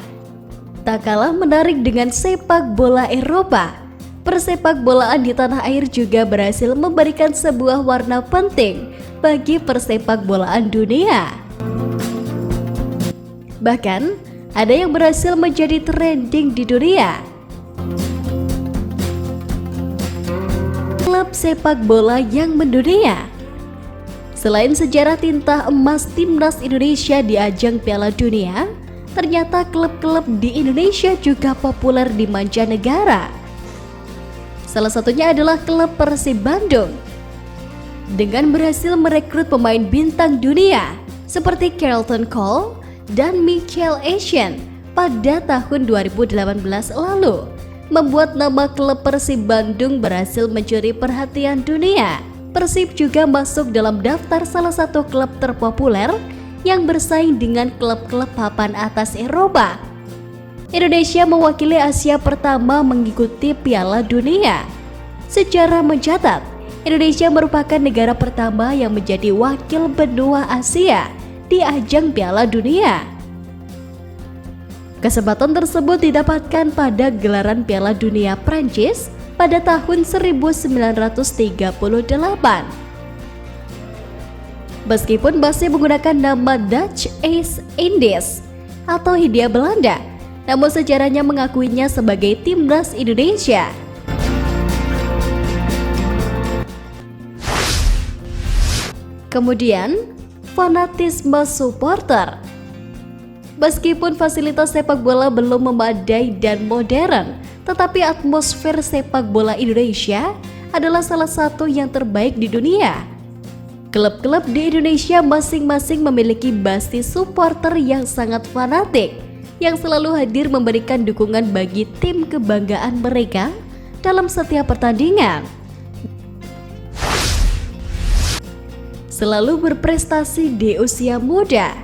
Tak kalah menarik dengan sepak bola Eropa, persepak bolaan di tanah air juga berhasil memberikan sebuah warna penting bagi persepak bolaan dunia. Bahkan, ada yang berhasil menjadi trending di dunia. Klub sepak bola yang mendunia. Selain sejarah tinta emas timnas Indonesia di ajang Piala Dunia, ternyata klub-klub di Indonesia juga populer di mancanegara. Salah satunya adalah klub Persib Bandung. Dengan berhasil merekrut pemain bintang dunia seperti Carlton Cole dan Michael Essien pada tahun 2018 lalu, membuat nama klub Persib Bandung berhasil mencuri perhatian dunia. Persib juga masuk dalam daftar salah satu klub terpopuler yang bersaing dengan klub-klub papan atas Eropa. Indonesia mewakili Asia pertama mengikuti Piala Dunia. Sejarah mencatat, Indonesia merupakan negara pertama yang menjadi wakil benua Asia di ajang Piala Dunia. Kesempatan tersebut didapatkan pada gelaran Piala Dunia Prancis pada tahun 1938. Meskipun masih menggunakan nama Dutch East Indies atau Hindia Belanda, namun sejarahnya mengakuinya sebagai timnas Indonesia. Kemudian, fanatisme supporter. Meskipun fasilitas sepak bola belum memadai dan modern, tetapi atmosfer sepak bola Indonesia adalah salah satu yang terbaik di dunia. Klub-klub di Indonesia masing-masing memiliki basis supporter yang sangat fanatik, yang selalu hadir memberikan dukungan bagi tim kebanggaan mereka dalam setiap pertandingan. Selalu berprestasi di usia muda.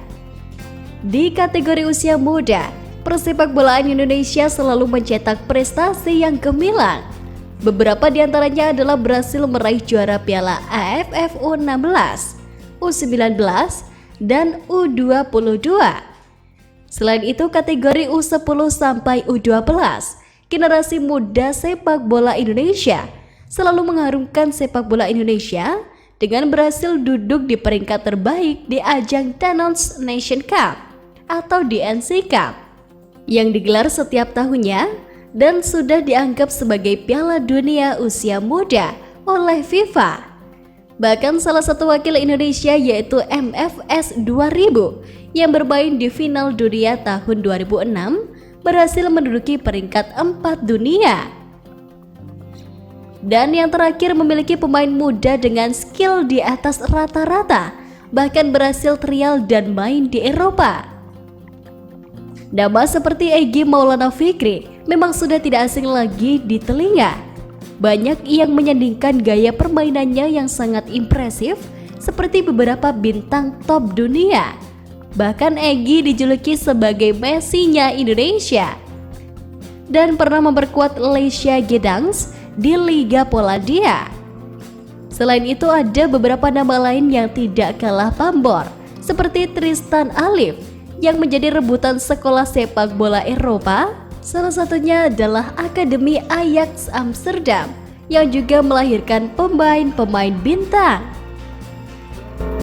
Di kategori usia muda, persepak bolaan Indonesia selalu mencetak prestasi yang gemilang. Beberapa di antaranya adalah berhasil meraih juara Piala AFF U16, U19, dan U22. Selain itu, kategori U10 sampai U12, generasi muda sepak bola Indonesia selalu mengharumkan sepak bola Indonesia dengan berhasil duduk di peringkat terbaik di ajang Danone Nation Cup atau DNC Cup yang digelar setiap tahunnya dan sudah dianggap sebagai Piala Dunia Usia Muda oleh FIFA. Bahkan salah satu wakil Indonesia yaitu MFS 2000 yang bermain di final dunia tahun 2006 berhasil menduduki peringkat 4 dunia. Dan yang terakhir memiliki pemain muda dengan skill di atas rata-rata, bahkan berhasil trial dan main di Eropa. Nama seperti Egy Maulana Fikri memang sudah tidak asing lagi di telinga. banyak yang menyandingkan gaya permainannya yang sangat impresif seperti beberapa bintang top dunia. Bahkan Egy dijuluki sebagai Messi-nya Indonesia dan pernah memperkuat Legia Gdańsk di Liga Polandia. Selain itu ada beberapa nama lain yang tidak kalah pambor seperti Tristan Alif yang menjadi rebutan sekolah sepak bola Eropa. Salah satunya adalah Akademi Ajax Amsterdam yang juga melahirkan pemain-pemain bintang.